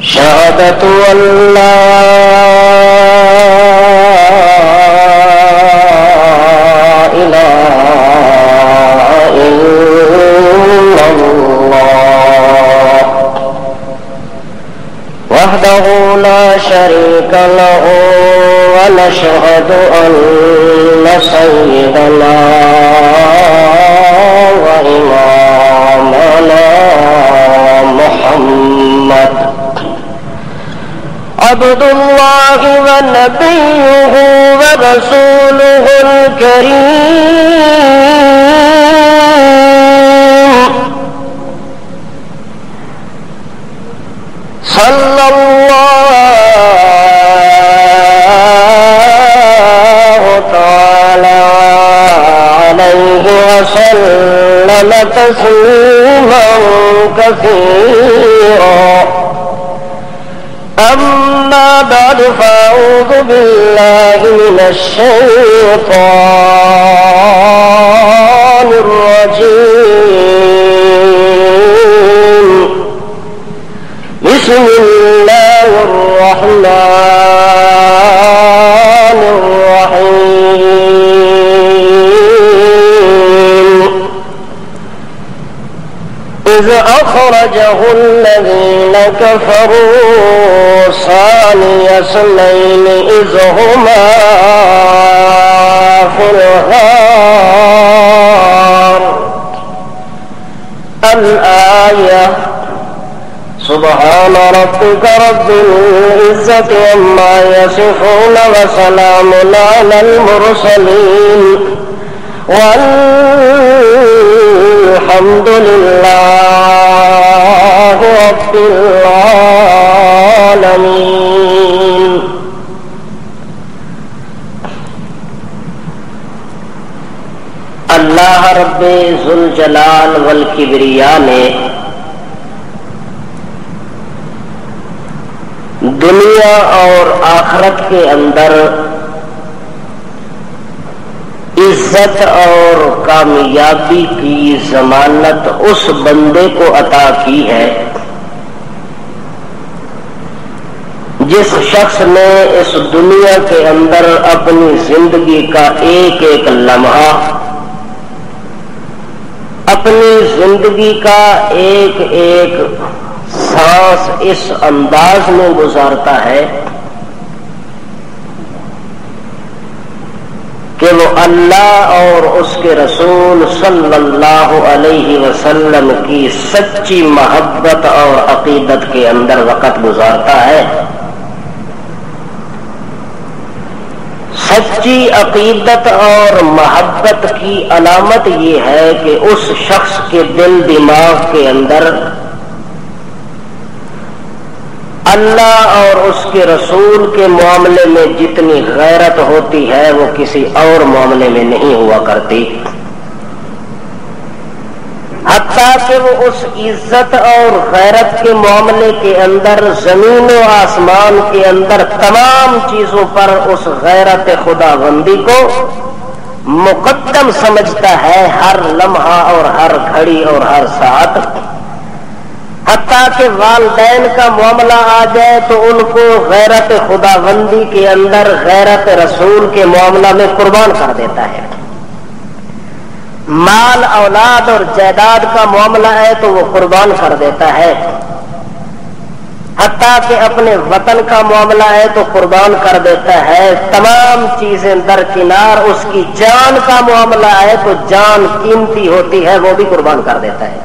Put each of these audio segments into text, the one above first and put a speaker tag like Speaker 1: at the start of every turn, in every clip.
Speaker 1: شهادة أن لا إله إلا الله وحده لا شريك له ونشهد أن سيدنا وإمامنا محمد عبد الله ونبيه ورسوله الكريم صلى الله تعالى عليه وسلم تسليما كثيرا. أما بعد فأعوذ بالله من الشيطان الرجيم. بسم الله الرحمن الرحيم. إذ أخرجه الذين كفروا ثاني اثنين إذ هما في الغار. الآية. سبحان ربك رب العزة عما يصفون وسلام على المرسلين والحمد لله رب العالمين. اللہ رب ذوالجلال والکبریاء نے دنیا اور آخرت کے اندر عزت اور کامیابی کی ضمانت اس بندے کو عطا کی ہے جس شخص نے اس دنیا کے اندر اپنی زندگی کا ایک ایک لمحہ، اپنی زندگی کا ایک ایک سانس اس انداز میں گزارتا ہے کہ وہ اللہ اور اس کے رسول صلی اللہ علیہ وسلم کی سچی محبت اور عقیدت کے اندر وقت گزارتا ہے. سچی عقیدت اور محبت کی علامت یہ ہے کہ اس شخص کے دل دماغ کے اندر اللہ اور اس کے رسول کے معاملے میں جتنی غیرت ہوتی ہے وہ کسی اور معاملے میں نہیں ہوا کرتی، حتیٰ کہ وہ اس عزت اور غیرت کے معاملے کے اندر زمین و آسمان کے اندر تمام چیزوں پر اس غیرت خداوندی کو مقدم سمجھتا ہے، ہر لمحہ اور ہر گھڑی اور ہر ساعت. حتیٰ کہ والدین کا معاملہ آ جائے تو ان کو غیرت خداوندی کے اندر غیرت رسول کے معاملہ میں قربان کر دیتا ہے. مال اولاد اور جائیداد کا معاملہ ہے تو وہ قربان کر دیتا ہے. حتیٰ کہ اپنے وطن کا معاملہ ہے تو قربان کر دیتا ہے. تمام چیزیں درکنار اس کی جان کا معاملہ ہے تو جان قیمتی ہوتی ہے وہ بھی قربان کر دیتا ہے.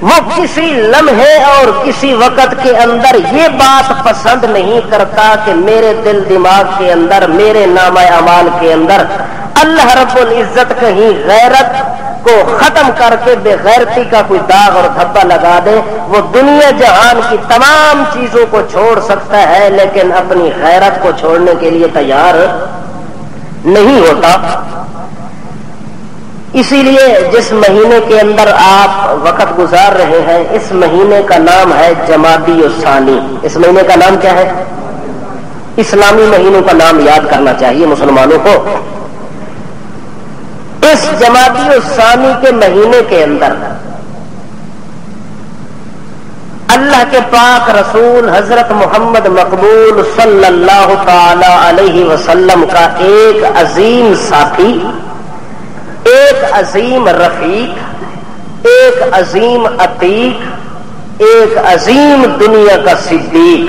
Speaker 1: وہ کسی لمحے اور کسی وقت کے اندر یہ بات پسند نہیں کرتا کہ میرے دل دماغ کے اندر، میرے نامہ اعمال کے اندر اللہ رب العزت کہیں غیرت کو ختم کر کے بے غیرتی کا کوئی داغ اور دھبا لگا دے. وہ دنیا جہان کی تمام چیزوں کو چھوڑ سکتا ہے لیکن اپنی غیرت کو چھوڑنے کے لیے تیار نہیں ہوتا. اسی لیے جس مہینے کے اندر آپ وقت گزار رہے ہیں اس مہینے کا نام ہے جمادی الثانی. اس مہینے کا نام کیا ہے؟ اسلامی مہینوں کا نام یاد کرنا چاہیے مسلمانوں کو. اس جمادی الثانی کے مہینے کے اندر اللہ اللہ کے پاک رسول حضرت محمد مقبول صلی اللہ تعالی علیہ وسلم کا ایک عظیم ساتھی، ایک عظیم رفیق، ایک عظیم عتیق، ایک عظیم دنیا کا صدیق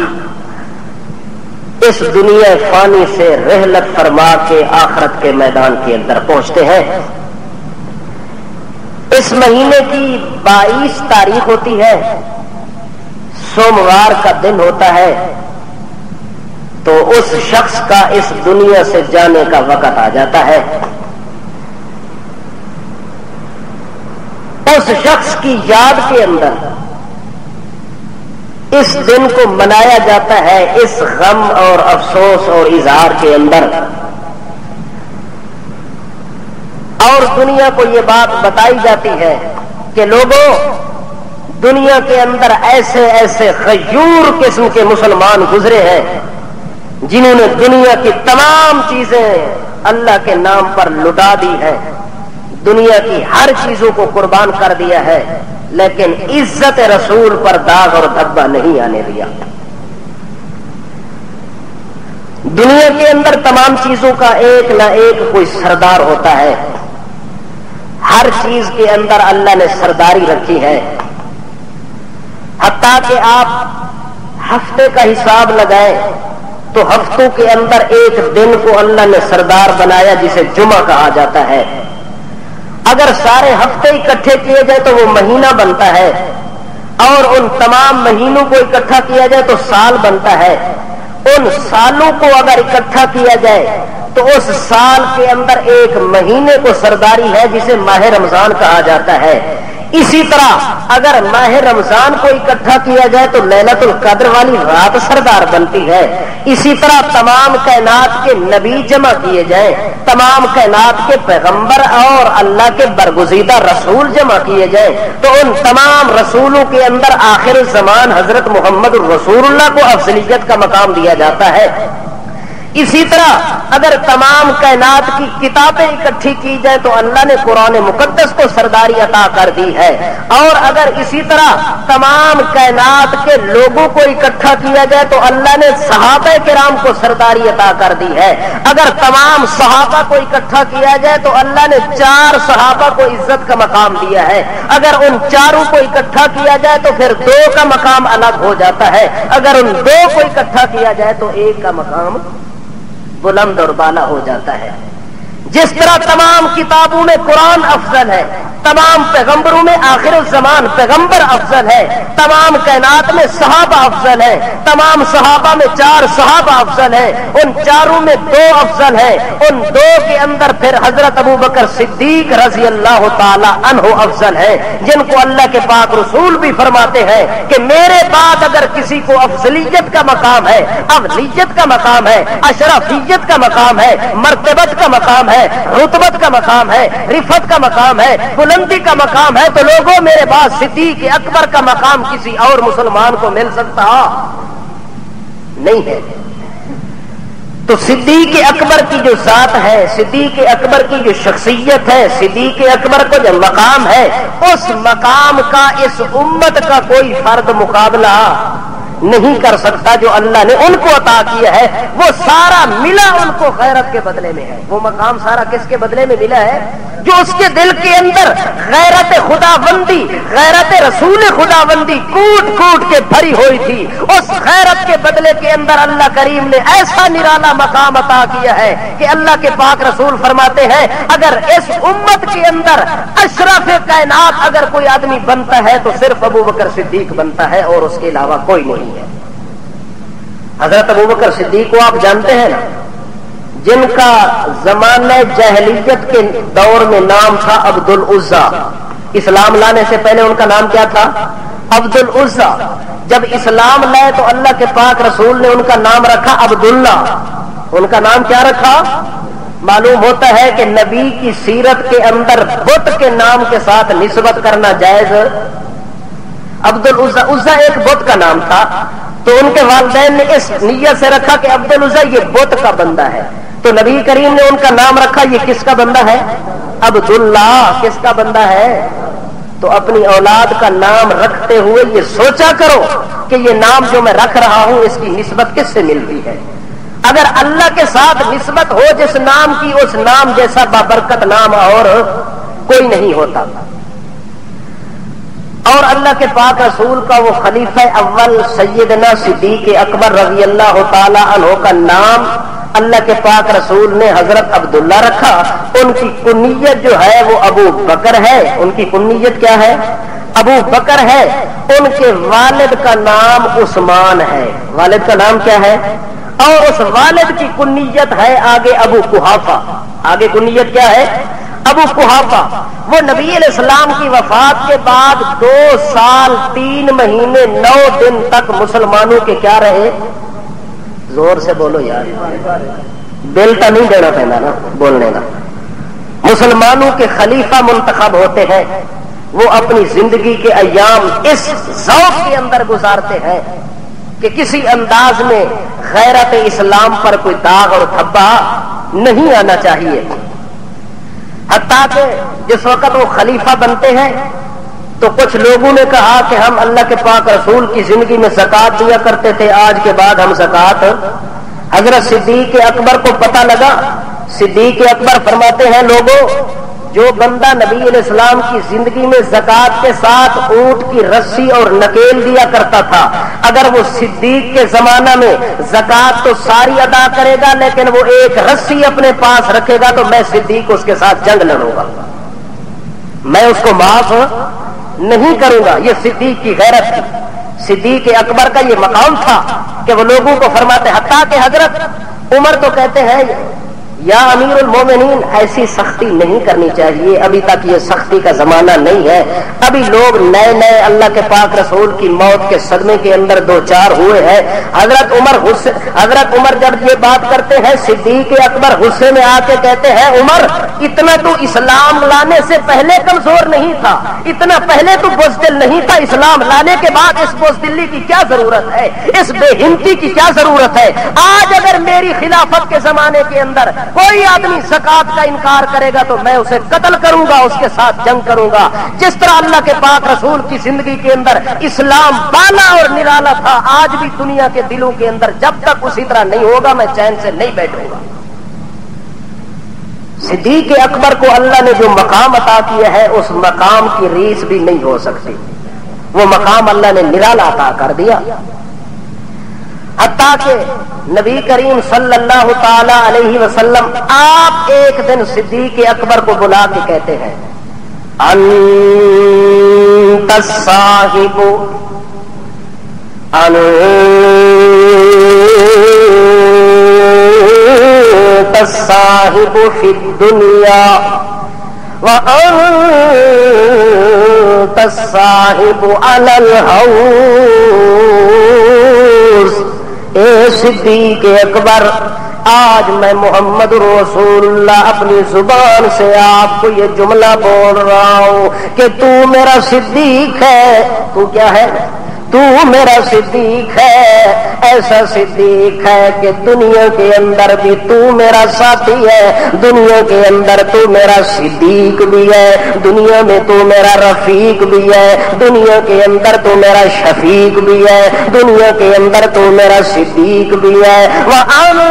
Speaker 1: اس دنیا فانی سے رحلت فرما کے آخرت کے میدان کے اندر پہنچتے ہیں۔ اس مہینے کی 22 تاریخ ہوتی ہے، سوموار کا دن ہوتا ہے، تو اس شخص کا اس دنیا سے جانے کا وقت آ جاتا ہے۔ اس شخص کی یاد کے اندر اس دن کو منایا جاتا ہے، اس غم اور افسوس اور اظہار کے اندر، اور دنیا کو یہ بات بتائی جاتی ہے کہ لوگوں، دنیا کے اندر ایسے ایسے غیور قسم کے مسلمان گزرے ہیں جنہوں نے دنیا کی تمام چیزیں اللہ کے نام پر لٹا دی ہے، دنیا کی ہر چیزوں کو قربان کر دیا ہے، لیکن عزت رسول پر داغ اور دھبا نہیں آنے دیا۔ دنیا کے اندر تمام چیزوں کا ایک نہ ایک کوئی سردار ہوتا ہے، ہر چیز کے اندر اللہ نے سرداری رکھی ہے، حتیٰ کہ آپ ہفتے کا حساب لگائیں تو ہفتوں کے اندر ایک دن کو اللہ نے سردار بنایا جسے جمعہ کہا جاتا ہے۔ اگر سارے ہفتے اکٹھے کیے جائے تو وہ مہینہ بنتا ہے، اور ان تمام مہینوں کو اکٹھا کیا جائے تو سال بنتا ہے۔ ان سالوں کو اگر اکٹھا کیا جائے تو اس سال کے اندر ایک مہینے کو سرداری ہے جسے ماہ رمضان کہا جاتا ہے۔ اسی طرح اگر ماہ رمضان کو اکٹھا کیا جائے تو لیلۃ القدر والی رات سردار بنتی ہے۔ اسی طرح تمام کائنات کے نبی جمع کیے جائیں، تمام کائنات کے پیغمبر اور اللہ کے برگزیدہ رسول جمع کیے جائیں تو ان تمام رسولوں کے اندر آخر الزمان حضرت محمد الرسول اللہ کو افضلیت کا مقام دیا جاتا ہے۔ اسی طرح اگر تمام کائنات کی کتابیں اکٹھی کی جائیں تو اللہ نے قرآن مقدس کو سرداری عطا کر دی ہے، اور اگر اسی طرح تمام کائنات کے لوگوں کو اکٹھا کیا جائے تو اللہ نے صحابہ کرام کو سرداری عطا کر دی ہے۔ اگر تمام صحابہ کو اکٹھا کیا جائے تو اللہ نے 4 صحابہ کو عزت کا مقام دیا ہے۔ اگر ان 4 کو اکٹھا کیا جائے تو پھر 2 کا مقام الگ ہو جاتا ہے، اگر ان 2 کو اکٹھا کیا جائے تو 1 کا مقام بلند اور بالا ہو جاتا ہے۔ جس طرح تمام کتابوں میں قرآن افضل ہے، تمام پیغمبروں میں آخر الزمان پیغمبر افضل ہے، تمام کائنات میں صحابہ افضل ہے، تمام صحابہ میں 4 صحابہ افضل ہے، ان 4 میں 2 افضل ہے، ان 2 کے اندر پھر حضرت ابو بکر صدیق رضی اللہ تعالی عنہ افضل ہے، جن کو اللہ کے پاک رسول بھی فرماتے ہیں کہ میرے بعد اگر کسی کو افضلیت کا مقام ہے، افضلیت کا مقام ہے، اشرفیت کا مقام ہے، مرتبت کا مقام ہے، رتبت کا مقام ہے، رفت کا مقام ہے، بلندی کا مقام ہے، تو لوگوں میرے بعد صدیق اکبر کا مقام کسی اور مسلمان کو مل سکتا نہیں ہے۔ تو صدیق اکبر کی جو ذات ہے، صدیق اکبر کی جو شخصیت ہے، صدیق اکبر کو جو مقام ہے، اس مقام کا اس امت کا کوئی فرد مقابلہ نہیں کر سکتا۔ جو اللہ نے ان کو عطا کیا ہے وہ سارا ملا ان کو غیرت کے بدلے میں ہے۔ وہ مقام سارا کس کے بدلے میں ملا ہے؟ جو اس کے دل کے اندر غیرت خدا بندی، غیرت رسول خدا بندی کوٹ کوٹ کے بھری ہوئی تھی، اس غیرت کے بدلے کے اندر اللہ کریم نے ایسا نرالا مقام عطا کیا ہے کہ اللہ کے پاک رسول فرماتے ہیں اگر اس امت کے اندر اشرف کائنات اگر کوئی آدمی بنتا ہے تو صرف ابو بکر صدیق بنتا ہے اور اس کے علاوہ کوئی نہیں ہے۔ حضرت ابو بکر صدیق کو آپ جانتے ہیں نا، جن کا زمانہ جاہلیت کے دور میں نام تھا عبد العزا، اسلام لانے سے پہلے ان کا نام کیا تھا؟ عبد العزا۔ جب اسلام لائے تو اللہ کے پاک رسول نے ان کا نام رکھا عبداللہ۔ ان کا نام کیا رکھا؟ معلوم ہوتا ہے کہ نبی کی سیرت کے اندر بت کے نام کے ساتھ نسبت کرنا جائز۔ عبد العزا، عزا ایک بت کا نام تھا، تو ان کے والدین نے اس نیت سے رکھا کہ عبد العزا یہ بت کا بندہ ہے، تو نبی کریم نے ان کا نام رکھا یہ کس کا بندہ ہے؟ عبداللہ۔ کس کا بندہ ہے؟ تو اپنی اولاد کا نام رکھتے ہوئے یہ سوچا کرو کہ یہ نام جو میں رکھ رہا ہوں اس کی نسبت کس سے ملتی ہے. اگر اللہ کے ساتھ نسبت ہو جس نام کی، اس نام جیسا بابرکت نام اور کوئی نہیں ہوتا. اور اللہ کے پاک رسول کا وہ خلیفہ اول سیدنا صدیق اکبر رضی اللہ تعالی عنہ کا نام اللہ کے پاک رسول نے حضرت عبداللہ رکھا. ان کی کنیت جو ہے وہ ابو بکر ہے. ان کی کنیت کیا ہے؟ ابو بکر ہے. ان کے والد کا نام عثمان ہے. والد کا نام کیا ہے؟ اور اس والد کی کنیت ہے آگے ابو قحافہ. آگے کنیت کیا ہے؟ ابو قحافہ. وہ نبی علیہ السلام کی وفات کے بعد 2 سال 3 مہینے 9 دن تک مسلمانوں کے کیا رہے؟ زور سے بولو یار، دل تو نہیں دینا پہنا نا بولنے کا. مسلمانوں کے خلیفہ منتخب ہوتے ہیں. وہ اپنی زندگی کے ایام اس ذوق کے اندر گزارتے ہیں کہ کسی انداز میں غیرت اسلام پر کوئی داغ اور دھبا نہیں آنا چاہیے. حتیٰ کہ جس وقت وہ خلیفہ بنتے ہیں تو کچھ لوگوں نے کہا کہ ہم اللہ کے پاک رسول کی زندگی میں زکوٰۃ دیا کرتے تھے، آج کے بعد ہم زکوٰۃ. حضرت صدیق اکبر کو پتہ لگا. صدیق اکبر فرماتے ہیں لوگوں، جو بندہ نبی علیہ السلام کی زندگی میں زکوٰۃ کے ساتھ اونٹ کی رسی اور نکیل دیا کرتا تھا، اگر وہ صدیق کے زمانہ میں زکوٰۃ تو ساری ادا کرے گا لیکن وہ ایک رسی اپنے پاس رکھے گا تو میں صدیق اس کے ساتھ جنگ لڑوں گا، میں اس کو معاف نہیں کروں گا. یہ صدیق کی غیرت تھی. صدیق اکبر کا یہ مقام تھا کہ وہ لوگوں کو فرماتے. حتیٰ کہ حضرت عمر تو کہتے ہیں یا امیر المومنین ایسی سختی نہیں کرنی چاہیے، ابھی تک یہ سختی کا زمانہ نہیں ہے، ابھی لوگ نئے نئے اللہ کے پاک رسول کی موت کے صدمے کے اندر 2-4 ہوئے ہیں. حضرت عمر جب یہ بات کرتے ہیں، صدیق اکبر غصے میں آ کے کہتے ہیں عمر اتنا تو اسلام لانے سے پہلے کمزور نہیں تھا، اتنا پہلے تو بزدل نہیں تھا، اسلام لانے کے بعد اس بزدلی کی کیا ضرورت ہے، اس بے ہمتی کی کیا ضرورت ہے. آج اگر میری خلافت کے زمانے کے اندر کوئی آدمی زکوٰۃ کا انکار کرے گا تو میں اسے قتل کروں گا، اس کے ساتھ جنگ کروں گا. جس طرح اللہ کے پاک رسول کی زندگی کے اندر اسلام بالا اور نرالا تھا، آج بھی دنیا کے دلوں کے اندر جب تک اسی طرح نہیں ہوگا میں چین سے نہیں بیٹھوں گا. صدیق اکبر کو اللہ نے جو مقام عطا کیا ہے اس مقام کی ریس بھی نہیں ہو سکتی. وہ مقام اللہ نے نرالا عطا کر دیا. حتیٰ کہ نبی کریم صلی اللہ تعالی علیہ وسلم آپ ایک دن صدیق اکبر کو بلا کے کہتے ہیں انت الصاحب انت الصاحب فی الدنیا وانت الصاحب علی الحوض. اے صدیق اکبر، آج میں محمد رسول اللہ اپنی زبان سے آپ کو یہ جملہ بول رہا ہوں کہ تو میرا صدیق ہے. تو کیا ہے؟ تو میرا صدیق ہے. ایسا صدیق ہے کہ دنیا کے اندر بھی تو میرا ساتھی ہے، دنیا کے اندر تو میرا صدیق بھی ہے، دنیا میں تو میرا رفیق بھی ہے، دنیا کے اندر تو میرا شفیق بھی ہے، دنیا کے اندر تو میرا صدیق بھی ہے. وَأَنْتَ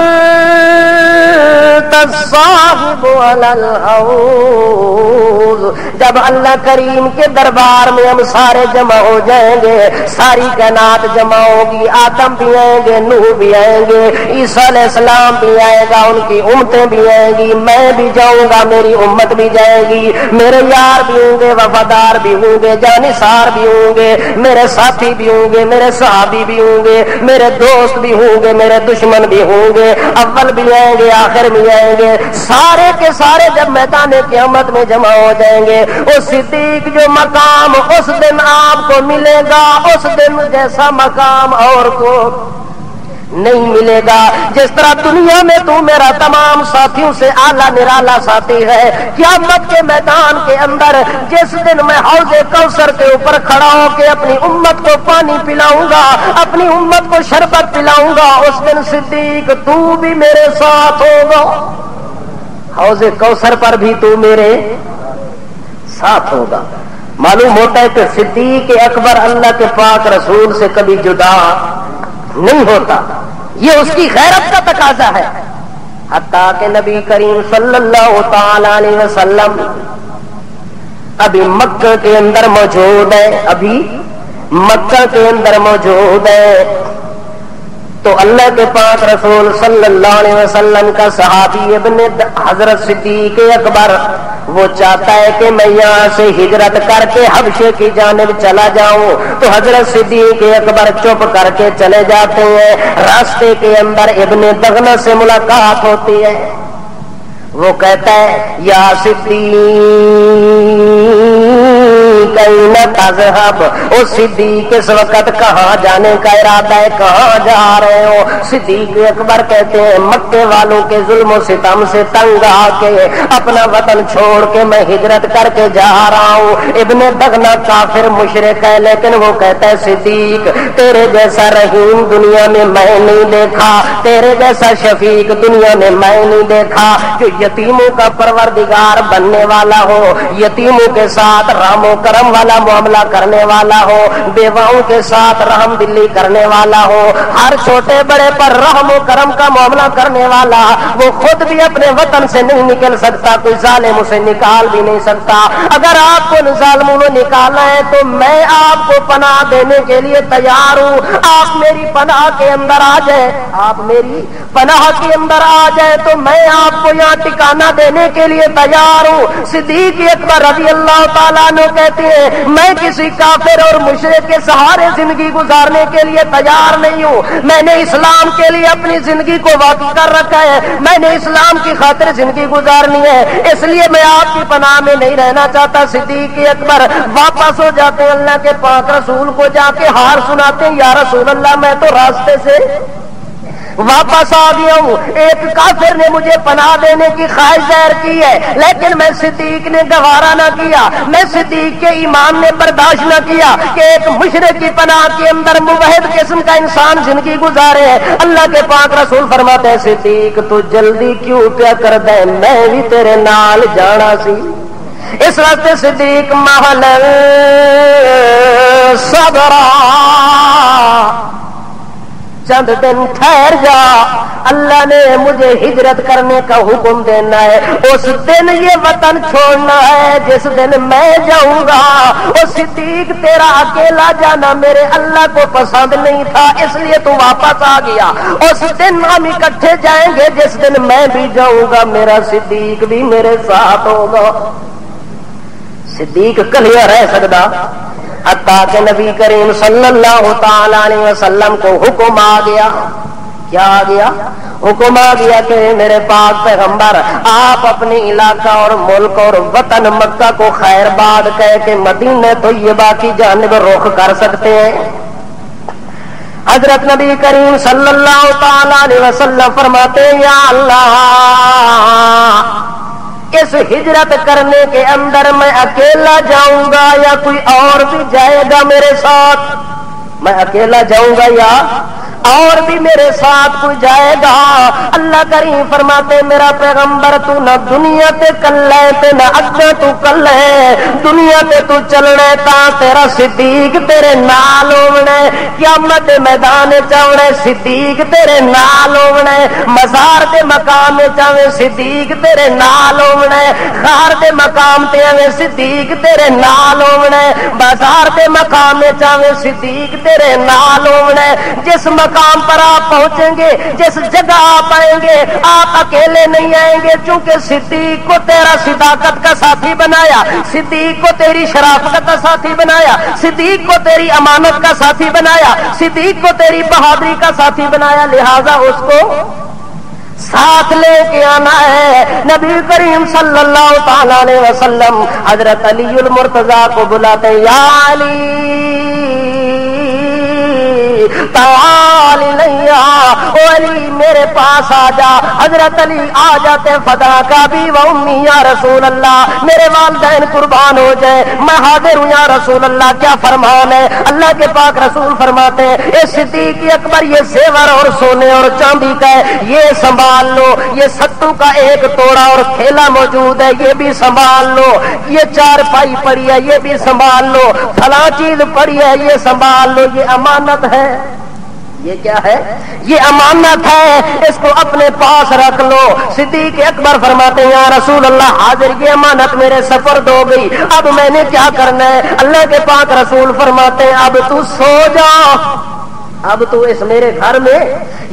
Speaker 1: الصَّاحِبُ عَلَى الْحَوْضِ. جب اللہ کریم کے دربار میں ہم سارے جمع ہو جائیں گے، ساری کائنات جمع ہوگی، آدم بھی آئیں گے، نوح بھی آئیں گے، عیسیٰ علیہ السلام بھی آئے گا، ان کی امتیں بھی آئیں گی، میں بھی جاؤں گا، میری امت بھی جائے گی، میرے یار بھی ہوں گے، وفادار بھی ہوں گے، جانثار بھی ہوں گے، میرے ساتھی بھی ہوں گے، میرے صحابی بھی ہوں گے، میرے دوست بھی ہوں گے، میرے دشمن بھی ہوں گے، اول بھی آئیں گے، آخر بھی آئیں گے. سارے کے سارے جب میدان قیامت میں جمع ہو جائیں گے، اس صدیق جو مقام اس دن آپ کو ملے گا، اس دن جیسا مقام اور کو نہیں ملے گا. جس طرح دنیا میں تو میرا تمام ساتھیوں سے اعلیٰ نرالا ساتھی ہے، قیامت کے میدان کے اندر جس دن میں حوض کوثر کے اوپر کھڑا ہو کے اپنی امت کو پانی پلاؤں گا، اپنی امت کو شربت پلاؤں گا، اس دن صدیق تو بھی میرے ساتھ ہوگا. حوض کوثر پر بھی تو میرے ساتھ ہوگا. معلوم ہوتا ہے کہ صدیق اکبر اللہ کے پاک رسول سے کبھی جدا نہیں ہوتا، یہ اس کی غیرت کا تقاضا ہے۔ حتیٰ کہ نبی کریم صلی اللہ تعالی علیہ وسلم ابھی مکہ کے اندر موجود ہے، ابھی مکہ کے اندر موجود ہے، تو اللہ کے پاک رسول صلی اللہ علیہ وسلم کا صحابی ابن حضرت صدیق اکبر وہ چاہتا ہے کہ میں یہاں سے ہجرت کر کے حبشے کی جانب چلا جاؤں، تو حضرت صدیق اکبر چپ کر کے چلے جاتے ہیں۔ راستے کے اندر ابن دغنہ سے ملاقات ہوتی ہے، وہ کہتا ہے یا صدیق این تذهب، او صدیق اس وقت کہاں جانے کا ارادہ ہے، کہاں جا رہے ہو؟ صدیق اکبر کہتے ہیں مکے والوں کے ظلم و ستم سے تنگ آ کے اپنا وطن چھوڑ کے میں ہجرت کر کے جا رہا ہوں۔ ابن دغنہ کافر مشرک ہے، لیکن وہ کہتا ہے صدیق تیرے جیسا رحیم دنیا میں میں نہیں دیکھا، تیرے جیسا شفیق دنیا میں میں نہیں دیکھا، جو یتیموں کا پروردگار بننے والا ہو، یتیموں کے ساتھ رحم و کرم والا معاملہ کرنے والا ہو، بیواؤں کے ساتھ رحم دلی کرنے والا ہو، ہر چھوٹے بڑے پر رحم و کرم کا معاملہ کرنے والا، وہ خود بھی اپنے وطن سے نہیں نکل سکتا، کوئی ظالم اسے نکال بھی نہیں سکتا۔ اگر آپ کو ظالموں نے نکالنا ہے تو میں آپ کو پناہ دینے کے لیے تیار ہوں، آپ میری پناہ کے اندر آ جائیں، آپ میری پناہ کے اندر آ جائیں تو میں آپ کو یہاں ٹھکانہ دینے کے لیے تیار ہوں۔ صدیق اکبر رضی اللہ تعالیٰ عنہ کہتے ہیں میں کسی کافر اور مشرک کے سہارے زندگی گزارنے کے لیے تیار نہیں ہوں، میں نے اسلام کے لیے اپنی زندگی کو واقف کر رکھا ہے، میں نے اسلام کی خاطر زندگی گزارنی ہے، اس لیے میں آپ کی پناہ میں نہیں رہنا چاہتا۔ صدیق اکبر واپس ہو جاتے ہیں، اللہ کے پاک رسول کو جا کے ہار سناتے ہیں، یا رسول اللہ میں تو راستے سے واپس آ گیا ہوں، ایک کافر نے مجھے پناہ دینے کی خواہش ظاہر کی ہے، لیکن میں صدیق نے گوارا نہ کیا، میں صدیق کے ایمان نے برداشت نہ کیا کہ ایک مشرک کی پناہ کے اندر موحد قسم کا انسان زندگی گزارے ہے۔ اللہ کے پاک رسول فرماتے ہیں صدیق تو جلدی کیوں کیا کر دے، میں بھی تیرے نال جانا سی۔ اس واسطے صدیق محل صبرا، چند دن ٹھہر جا، اللہ نے مجھے ہجرت کرنے کا حکم دینا ہے، اس دن یہ وطن چھوڑنا ہے جس دن میں جاؤں گا۔ اور صدیق تیرا اکیلا جانا میرے اللہ کو پسند نہیں تھا، اس لیے تو واپس آ گیا، اس دن ہم اکٹھے جائیں گے جس دن میں بھی جاؤں گا، میرا صدیق بھی میرے ساتھ ہوگا۔ صدیق کلیا رہ سکتا، حتیٰ کہ نبی کریم صلی اللہ تعالی علیہ وسلم کو حکم آ گیا، کیا آ گیا؟ حکم آ گیا کہ میرے پاک پیغمبر آپ اپنے علاقہ اور ملک اور وطن مکہ کو خیر باد کہہ کے مدینہ طیبہ کی جانب رخ کر سکتے ہیں۔ حضرت نبی کریم صلی اللہ تعالی علیہ وسلم فرماتے ہیں یا اللہ اس ہجرت کرنے کے اندر میں اکیلا جاؤں گا یا کوئی اور بھی جائے گا میرے ساتھ؟ میں اکیلا جاؤں گا یا اور بھی میرے ساتھ کوئی جائے گا؟ اللہ کریم فرماتے میرا پیغمبر تو نہ دنیا تے کلے تے نہ اگے تو کلے، دنیا تے تو چلنے تا تیرا صدیق تیرے نال ہونے، قیامت دے میدان چاونے صدیق تیرے نال ہونے، مزار دے مقام چاوے صدیق تیرے نال ہونے، غار دے مقام تے آوے صدیق تیرے نال ہونے، بازار دے مقام چاوے صدیق تیرے نال ہونے۔ جس مقام پر آپ پہنچیں گے، جس جگہ آپ آئیں گے، آپ اکیلے نہیں آئیں گے، چونکہ صدیق کو تیرا صداقت کا ساتھی بنایا، صدیق کو تیری شرافت کا ساتھی بنایا، صدیق کو تیری امانت کا ساتھی بنایا، صدیق کو تیری بہادری کا ساتھی بنایا، لہذا اس کو ساتھ لے کے آنا ہے۔ نبی کریم صلی اللہ تعالی علیہ وسلم حضرت علی المرتضیٰ کو بلاتے یا علی تعال تعالی لیا، او علی میرے پاس آ جا۔ حضرت علی آ جاتے، فدا کا بھی و امی یا رسول اللہ، میرے والدین قربان ہو جائے، میں حاضر ہوں یا رسول اللہ، کیا فرمان ہے؟ اللہ کے پاک رسول فرماتے ہیں اے صدیق اکبر، یہ زیور اور سونے اور چاندی کا ہے، یہ سنبھال لو، یہ ستو کا ایک توڑا اور کھیلا موجود ہے، یہ بھی سنبھال لو، یہ چارپائی پڑی ہے، یہ بھی سنبھال لو، فلاں چیز پڑی ہے، یہ سنبھال لو، یہ امانت ہے۔ یہ کیا ہے؟ یہ امانت ہے، اس کو اپنے پاس رکھ لو۔ صدیق اکبر فرماتے ہیں یا رسول اللہ حاضر، یہ امانت میرے سپرد ہو گئی، اب میں نے کیا کرنا ہے؟ اللہ کے پاک رسول فرماتے ہیں اب تو سو جا، اب تو اس میرے گھر میں،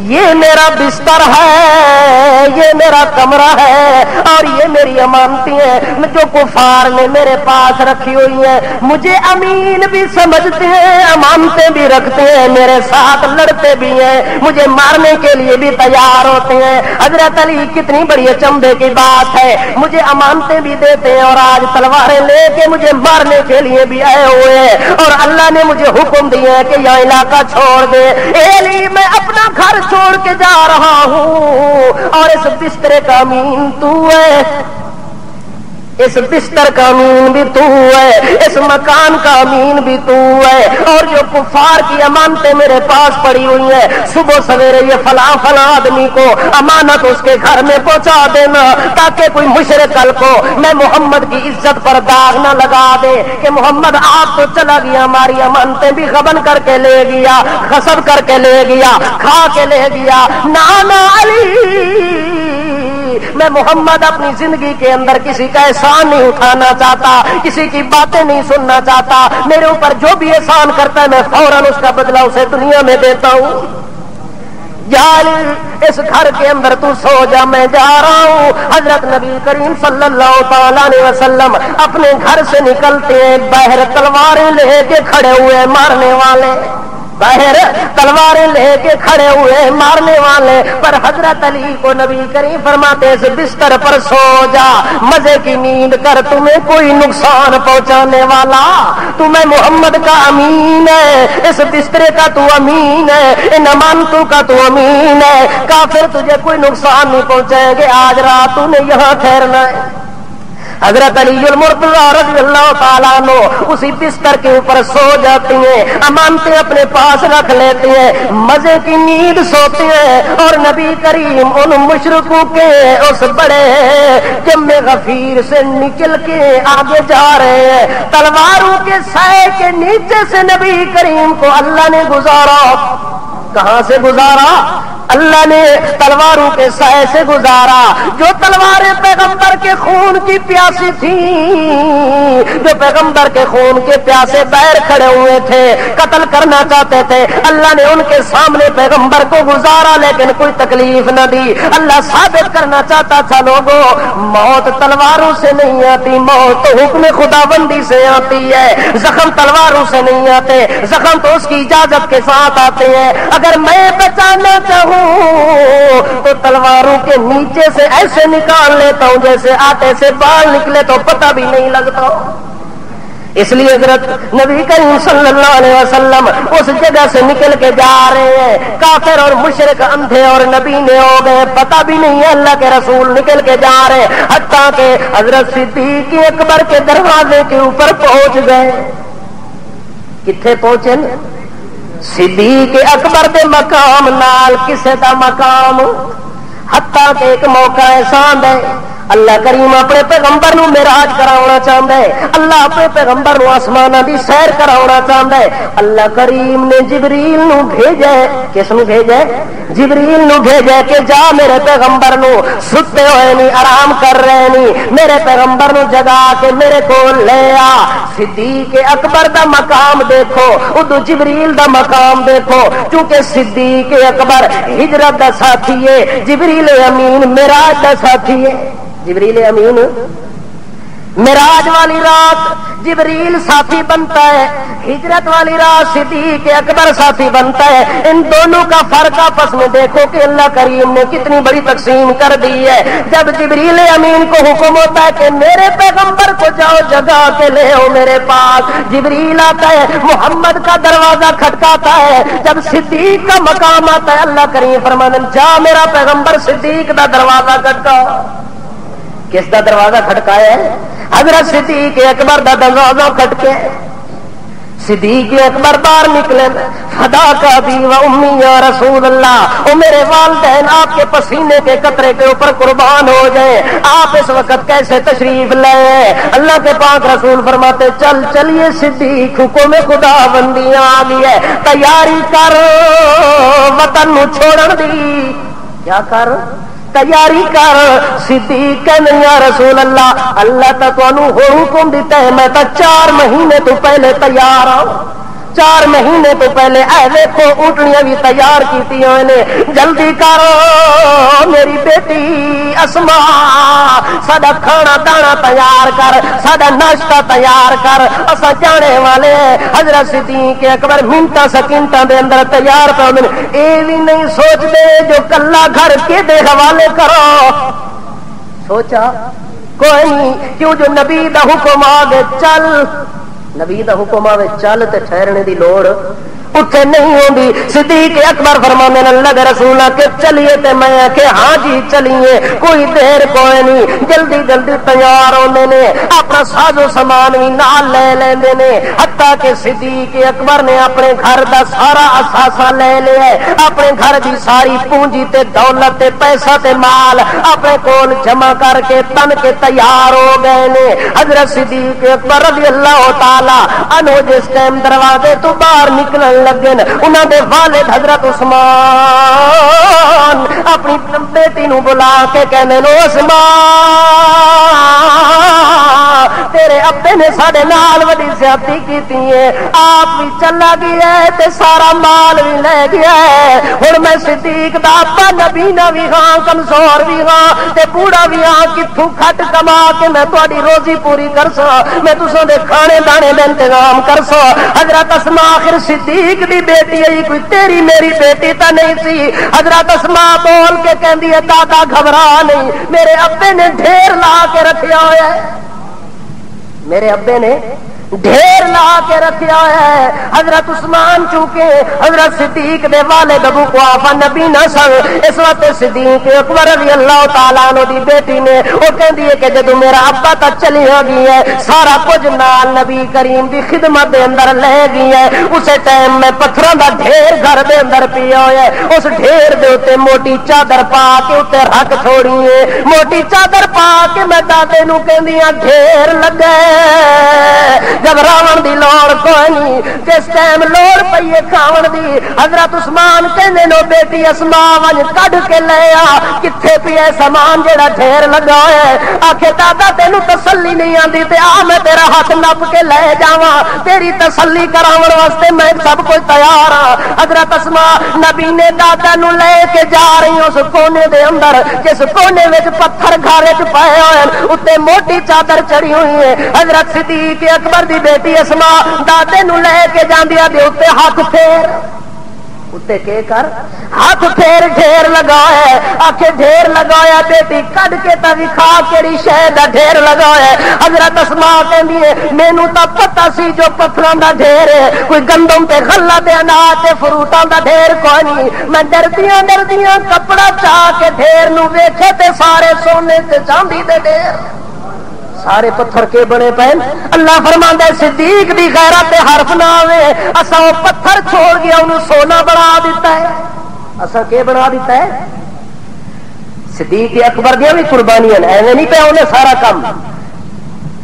Speaker 1: یہ میرا بستر ہے، یہ میرا کمرہ ہے، اور یہ میری امانتیں ہیں جو کفار نے میرے پاس رکھی ہوئی ہیں۔ مجھے امین بھی سمجھتے ہیں، امانتیں بھی رکھتے ہیں، میرے ساتھ لڑتے بھی ہیں، مجھے مارنے کے لیے بھی تیار ہوتے ہیں۔ حضرت علی کتنی بڑی اچنبھے کی بات ہے، مجھے امانتیں بھی دیتے ہیں اور آج تلواریں لے کے مجھے مارنے کے لیے بھی آئے ہوئے ہیں، اور اللہ نے مجھے حکم دیا ہے کہ یہ علاقہ چھوڑ دے۔ اے علی میں اپنا گھر چھوڑ کے جا رہا ہوں، اور اس بستر کا امین تو ہے، اس بستر کا امین بھی تو ہے، اس مکان کا امین بھی تو ہے، اور جو کفار کی امانتیں میرے پاس پڑی ہوئی ہیں، صبح سویرے یہ فلاں فلاں آدمی کو امانت اس کے گھر میں پہنچا دینا، تاکہ کوئی مشرک کل کو میں محمد کی عزت پر داغ نہ لگا دے کہ محمد آپ تو چلا گیا، ہماری امانتیں بھی غبن کر کے لے گیا، غصب کر کے لے گیا، کھا کے لے گیا۔ نانا علی، میں محمد اپنی زندگی کے اندر کسی کا احسان نہیں اٹھانا چاہتا، کسی کی باتیں نہیں سننا چاہتا، میرے اوپر جو بھی احسان کرتا ہے میں فوراً اس کا بدلہ اسے دنیا میں دیتا ہوں۔ جا اس گھر کے اندر تو سو جا، میں جا رہا ہوں۔ حضرت نبی کریم صلی اللہ تعالیٰ علیہ وسلم اپنے گھر سے نکلتے ہیں، باہر تلواریں لے کے کھڑے ہوئے مارنے والے، باہر تلواریں لے کے کھڑے ہوئے مارنے والے، پر حضرت علی کو نبی کریم فرماتے اس بستر پر سو جا، مزے کی نیند کر، تمہیں کوئی نقصان پہنچانے والا، تمہیں محمد کا امین ہے، اس بستر کا تو امین ہے، ان امانتوں کا تو امین ہے، کافر تجھے کوئی نقصان نہیں پہنچائیں گے، آج رات تو نے یہاں ٹھہرنا ہے۔ حضرت علی المرتضیٰ رضی اللہ تعالیٰ عنہ اسی بستر کے اوپر سو جاتی ہیں، امانتیں اپنے پاس رکھ لیتے ہیں، مزے کی نیند سوتے ہیں، اور نبی کریم ان مشرکوں کے اس بڑے جمع غفیر سے نکل کے آگے جا رہے ہیں۔ تلواروں کے سائے کے نیچے سے نبی کریم کو اللہ نے گزارا، کہاں سے گزارا؟ اللہ نے تلواروں کے سائے سے گزارا۔ جو تلواریں پیغمبر کے خون کی پیاسی تھیں، جو پیغمبر کے خون کے پیاسے بیر کھڑے ہوئے تھے، قتل کرنا چاہتے تھے، اللہ نے ان کے سامنے پیغمبر کو گزارا، لیکن کوئی تکلیف نہ دی۔ اللہ ثابت کرنا چاہتا تھا لوگوں، موت تلواروں سے نہیں آتی، موت تو حکم خداوندی سے آتی ہے، زخم تلواروں سے نہیں آتے، زخم تو اس کی اجازت کے ساتھ آتے ہیں۔ اگر میں بچانا چاہوں تو تلواروں کے نیچے سے ایسے نکال لیتا ہوں جیسے آٹے سے بال نکلے، تو پتہ بھی نہیں لگتا۔ اس لیے حضرت نبی کریم صلی اللہ علیہ وسلم اس جگہ سے نکل کے جا رہے ہیں، کافر اور مشرک اندھے اور نبی نے ہو گئے، پتہ بھی نہیں ہے اللہ کے رسول نکل کے جا رہے، حتیٰ کہ حضرت صدیق اکبر کے دروازے کے اوپر پہنچ گئے۔ کتنے پہنچے؟ صدیق اکبر دے مقام نال کسے دا مقام، حتیٰ کہ ایک موقع ایسا ہے اللہ کریم اپنے پیغمبر نو معراج کراونا چاہتا ہے، اللہ اپنے پیغمبر نو آسماناں دی سیر کراونا چاہتا ہے۔ اللہ کریم نے جبریل نو بھیجا ہے، کس نو بھیجا ہے؟ جبریل نو بھیجا کہ جا میرے پیغمبر نو ستے ہوئے نہیں، آرام کر رہے نہیں، میرے پیغمبر نو جگا کے میرے کو لے آ۔ صدیق اکبر دا مقام دیکھو، ادو جبریل دا مقام دیکھو، چونکہ صدیق اکبر ہجرت دا ساتھی ہے، جبریل امین معراج دا ساتھی ہے۔ جبریل امین معراج والی رات جبریل ساتھی بنتا ہے، ہجرت والی رات صدیق اکبر ساتھی بنتا ہے. ان دونوں کا فرق آپس میں دیکھو کہ اللہ کریم نے کتنی بڑی تقسیم کر دی ہے. جب جبریل امین کو حکم ہوتا ہے کہ میرے پیغمبر کو جاؤ جگا کے لے آؤ میرے پاس، جبریل آتا ہے محمد کا دروازہ کھٹکاتا ہے. جب صدیق کا مقام آتا ہے اللہ کریم فرماتے ہیں جا میرا پیغمبر صدیق دا دروازہ کھٹکا. کس دا دروازہ کھٹکایا ہے؟ حضرت صدیق اکبر دا دروازہ کھٹکے. صدیق اکبر باہر نکلے، فدا کا بھی و امی یا رسول اللہ، او میرے والدین آپ کے پسینے کے قطرے کے اوپر قربان ہو جائیں، آپ اس وقت کیسے تشریف لائے؟ اللہ کے پاک رسول فرماتے چل چلیے صدیق، حکم خدا بندیاں آ گئی ہے، تیاری کر وطن نو چھوڑن دی. کیا کر؟ تیاری کر. صدیق کہنے یا رسول اللہ اللہ تا تانوں ہو حکم دیتا ہے، میں تا 4 مہینے تو پہلے تیار ہوں. 4 مہینے تو پہلے اے دیکھو اونٹنیاں بھی تیار کیتی ہوئے نے، جلدی کرو میری بیٹی اسما ساڈا کھانا دانا تیار کر، ساڈا ناشتہ تیار کر، اسا جانے والے. حضرت صدیق اکبر منٹاں سیکنڈاں دے اندر تیار پہ ہوندے، اے بھی نہیں سوچدے جو کلا گھر کے دے حوالے کرو. سوچا کوئی نہیں، کیوں جو نبی دا حکم آ گئے چل، نبی دا حکم آوے چل تے ٹھہرنے دی لوڑ اتنے نہیں ہوندی. صدیق اکبر فرمانے اللہ دے رسول کہ چلیے تے میں کہ ہاں جی چلیے، کوئی دیر کوئی نہیں، جلدی جلدی تیار ہونے نے، اپنا ساز و سامان بھی نال لے لیندے نے. حتیٰ کہ صدیق اکبر نے اپنے گھر دا سارا اثاثہ لے لیا ہے، اپنے گھر دی ساری پونجی تے دولت تے پیسہ تے مال اپنے کول جمع کر کے تن کے تیار ہو گئے نے. حضرت صدیق اکبر رضی اللہ تعالی عنہ جس ٹائم دروازے تو باہر نکلن لگے انہوں نے والد حضرت عثمان اپنی بیٹی نو بلا کے کہنے نو عثمان تیرے ابے نے ساڈے نال وڈی زیادتی کیتی ہے، آپ بھی چلا گیا ہے تے سارا مال بھی لے گیا ہے. ہن میں صدیق دا ابا نبی نہ بھی ہاں، کمزور بھی ہاں تے بوڑھا بھی ہاں، کتھوں کھٹ کما کے میں تہاڈی روزی پوری کر سا، میں تساں دے کھانے دانے دا انتظام کر سا. حضرت اسماء آخر صدیق دی بیٹی ہے، کوئی تیری میری بیٹی تا نہیں سی. حضرت اسماء بول کے کہندی ہے دادا گھبرا نہیں، میرے ابے نے ڈھیر لا کے رکھیا ہوا ہے، میرے ابے نے ڈھیر لا کے رکھا ہے. حضرت عثمان چونکہ حضرت صدیق دے والد ابو قحافہ نبی نہ سن، اس وقت صدیق اکبر رضی اللہ تعالیٰ عنہ دی بیٹی نے وہ کہندی ہے کہ جدو میرا ابا تا چلی گئی ہے سارا کچھ نال نبی کریم دی خدمت دے اندر لے گئی ہے. اسے ٹائم میں پتھراں دا ڈھیر گھر دے اندر پیا ہوا ہے، اس ڈھیر دے اوتے موٹی چادر پا کے اوتے رکھ چھوڑی ہے. موٹی چادر پا کے میں دادے نو کہندی ہاں ڈھیر لگے، جب راون دی لوڑ کوئی نہیں، جس ٹائم لوڑ پئیے کھاون دی حضرت عثمان کہندے نو بیٹی اسماء ونج کڈ کے لے آ، کتھے پیا سامان جڑا ڈھیر لگا ہے. آکھے دادا تینوں تسلی نہیں آندی تے آ میں تیرا ہاتھ نپ کے لے جاواں، تیری تسلی کراون واسطے میں سب کچھ تیار ہاں. حضرت اسماء نبی نے دادا نو لے کے جا رہی اس کونے دے اندر جس کونے وچ پتھر گھر وچ پئے ہوئے اوتے موٹی چادر چڑھی ہوئی ہے. حضرت صدیق اکبر دی بیٹی اسماء دادے نو لے کے جاندیا دے اوتے ہاتھ پھیر اتے کے کر ہاتھ پھیر ڈھیر لگایا، آکھے ڈھیر لگایا بیٹی کڈ کے تا وکھا کیڑی شے دا ڈھیر لگایا. حضرت اسماء کہندی ہے مینوں تا پتہ سی جو پتھراں دا ڈھیر ہے، کوئی گندم تے غلہ تے اناج تے فروٹاں دا ڈھیر کوئی نہیں. میں ڈردیاں کپڑا چاہ کے ڈھیر نو ویکھے تے سارے سونے تے چاندی دے ڈھیر، سارے پتھر کے بنے پے. اللہ فرماندا ہے صدیق دی غیرت تے حرف نہ آوے، اساں او پتھر چھوڑ گیا انہوں سونا بنا دیتا ہے. اساں کے بنا دیتا ہے؟ صدیق اکبر دیاں بھی قربانیاں ایویں نہیں پہ انہیں سارا کام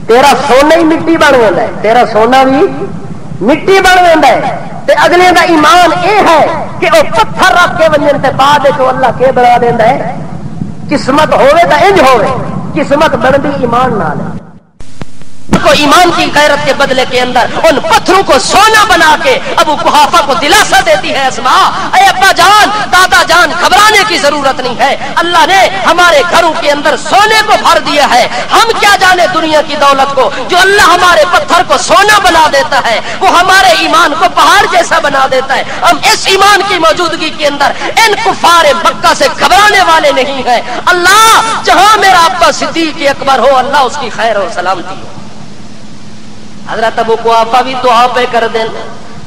Speaker 1: تیرا سونا ہی مٹی بن جاتا ہے، تیرا سونا بھی مٹی بن جاتا ہے. تے اگلے دا ایمان اے ہے کہ وہ پتھر رکھ کے ونجن تے بعد جو اللہ کے بنا دیندا ہے. قسمت ہوے تا انج ہوے، قسمت بنتی ایمان نال. کو ایمان کی غیرت کے بدلے کے اندر ان پتھروں کو سونا بنا کے ابو قحافہ کو دلاسا دیتی ہے اسماء، اے ابا جان دادا جان گھبرانے کی ضرورت نہیں ہے، اللہ نے ہمارے گھروں کے اندر سونے کو بھر دیا ہے، ہم کیا جانے دنیا کی دولت کو، جو اللہ ہمارے پتھر کو سونا بنا دیتا ہے وہ ہمارے ایمان کو پہاڑ جیسا بنا دیتا ہے۔ ہم اس ایمان کی موجودگی کے اندر ان کفار مکہ سے گھبرانے والے نہیں ہیں۔ اللہ جہاں میرا ابا صدیق اکبر ہو اللہ اس کی خیر و سلامتی ہو۔ حضرت ابو قحافہ بھی دعا پہ کر دیں،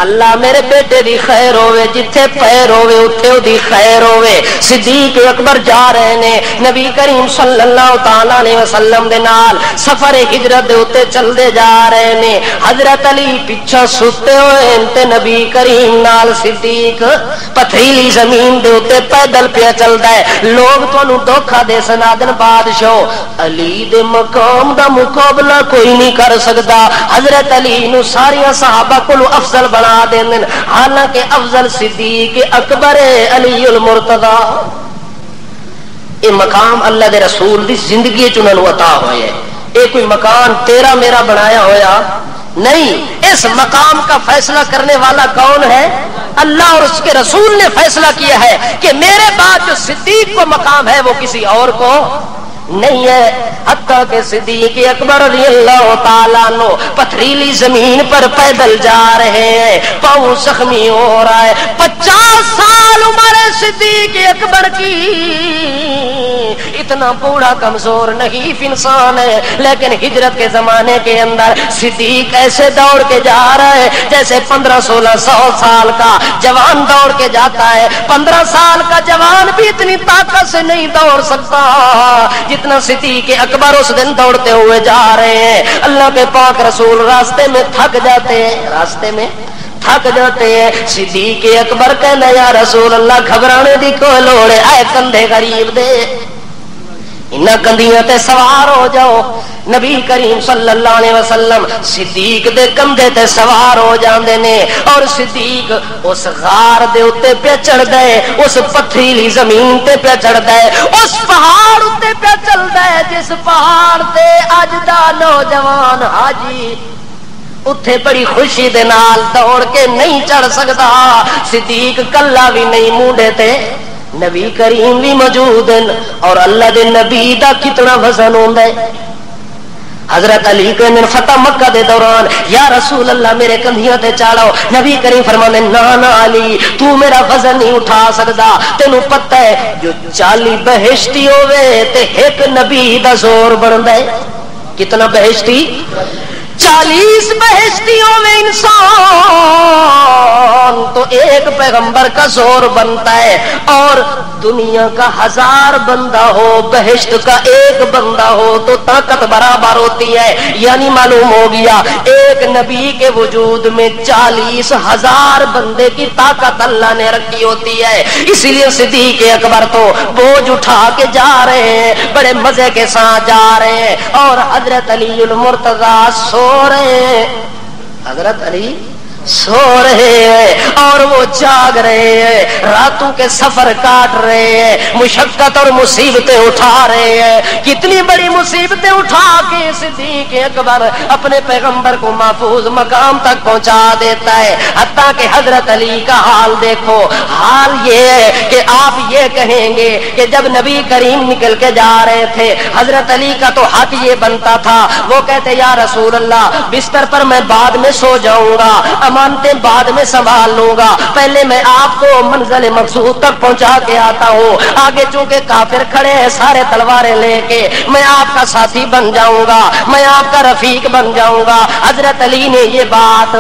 Speaker 1: اللہ میرے بیٹے دی خیر ہوئے، جتھے پیر ہوئے اتھے دی خیر ہوئے۔ صدیق اکبر جا رہے نے نبی کریم صلی اللہ تعالی علیہ وسلم دے نال سفر ہجرت دے اتے چل دے جا رہے نے، حضرت علی پیچھے ستے ہوئے تے نبی کریم نال صدیق پتھریلی زمین دے اتے پیدل پیا چلدا ہے۔ لوگ تانوں دھوکا دے سنادن بادشاہ علی دے مقام دا مقابلہ کوئی نہیں کر سکدا، حضرت علی نو سارے صحابہ کولوں افضل بنا دین، حالانکہ افضل صدیق اکبر علی المرتضی۔ یہ مقام اللہ دے رسول دی زندگی چ انہاں نوں عطا ہوئے ہے، یہ کوئی مکان تیرا میرا بنایا ہویا نہیں، اس مقام کا فیصلہ کرنے والا کون ہے؟ اللہ اور اس کے رسول نے فیصلہ کیا ہے کہ میرے بعد جو صدیق کو مقام ہے وہ کسی اور کو نہیں ہے۔ حتیٰ کہ صدیق اکبر رضی اللہ تعالیٰ عنہ پتھریلی زمین پر پیدل جا رہے ہیں، پاؤں زخمی ہو رہا ہے، 50 سال عمر صدیق اکبر کی، اتنا بوڑھا کمزور نہیں انسان ہے، لیکن ہجرت کے زمانے کے اندر صدیق ایسے دوڑ کے جا رہا ہے جیسے 1500-1600 سال کا جوان دوڑ کے جاتا ہے۔ 15 سال کا جوان بھی اتنی طاقت سے نہیں دوڑ سکتا جتنا صدیق اکبر اس دن دوڑتے ہوئے جا رہے ہیں۔ اللہ کے پاک رسول راستے میں تھک جاتے ہیں، صدیق اکبر کہنا یا رسول اللہ گھبرانے دی کوئی لوڑ ہے، اے کندھے غریب دے انہاں کندھیاں تے سوار ہو جاؤ۔ نبی کریم صلی اللہ علیہ وسلم صدیق دے کندھے تے سوار ہو جاندے نے، اور صدیق اس غار دے اوتے پہ چڑھدا ہے، اس پتھریلی زمین تے پہ چڑھدا ہے، اس پہاڑ اوتے پہ چلدا ہے جس پہاڑ تے اج دا نوجوان حاجی اتھے بڑی خوشی دے نال دوڑ کے نہیں چڑھ سکدا۔ صدیق کلا بھی نہیں، مونڈے تے نبی کریم بھی موجود ہیں، اور اللہ دے نبی دا کتنا وزن ہوندا ہے۔ حضرت علی کے فتح مکہ دے دوران یا رسول اللہ میرے کندھیاں تے چاڑو، نبی کریم فرمانے نا علی تو میرا وزن نہیں اٹھا سکدا، تینوں پتہ ہے جو 40 بہشتی ہوئے تے ایک نبی دا زور بندا ہے۔ کتنا بہشتی؟ 40 بہشتیوں میں انسان تو ایک پیغمبر کا زور بنتا ہے، اور دنیا کا 1000 بندہ ہو بہشت کا ایک بندہ ہو تو طاقت برابر ہوتی ہے۔ یعنی معلوم ہو گیا ایک نبی کے وجود میں 40,000 بندے کی طاقت اللہ نے رکھی ہوتی ہے۔ اسی لیے صدیق اکبر تو بوجھ اٹھا کے جا رہے ہیں، بڑے مزے کے ساتھ جا رہے ہیں، اور حضرت علی المرتضی سو رہے ہیں، حضرت علی سو رہے ہیں اور وہ جاگ رہے ہیں، راتوں کے سفر کاٹ رہے ہیں، مشقت اور مصیبتیں اٹھا رہے ہیں۔ کتنی بڑی مصیبتیں اٹھا کے صدیق اکبر اپنے پیغمبر کو محفوظ مقام تک پہنچا دیتا ہے۔ حتیٰ کہ حضرت علی کا حال دیکھو، حال یہ ہے کہ آپ یہ کہیں گے کہ جب نبی کریم نکل کے جا رہے تھے حضرت علی کا تو حق یہ بنتا تھا، وہ کہتے یا رسول اللہ بستر پر میں بعد میں سو جاؤں گا، امانتیں بعد میں سنبھال لوں گا، پہلے میں آپ کو منزل مقصود تک پہنچا کے آتا ہوں، آگے چونکہ کافر کھڑے ہیں سارے تلواریں لے کے، میں آپ کا ساتھی بن جاؤں گا، میں آپ کا رفیق بن جاؤں گا۔ حضرت علی نے یہ بات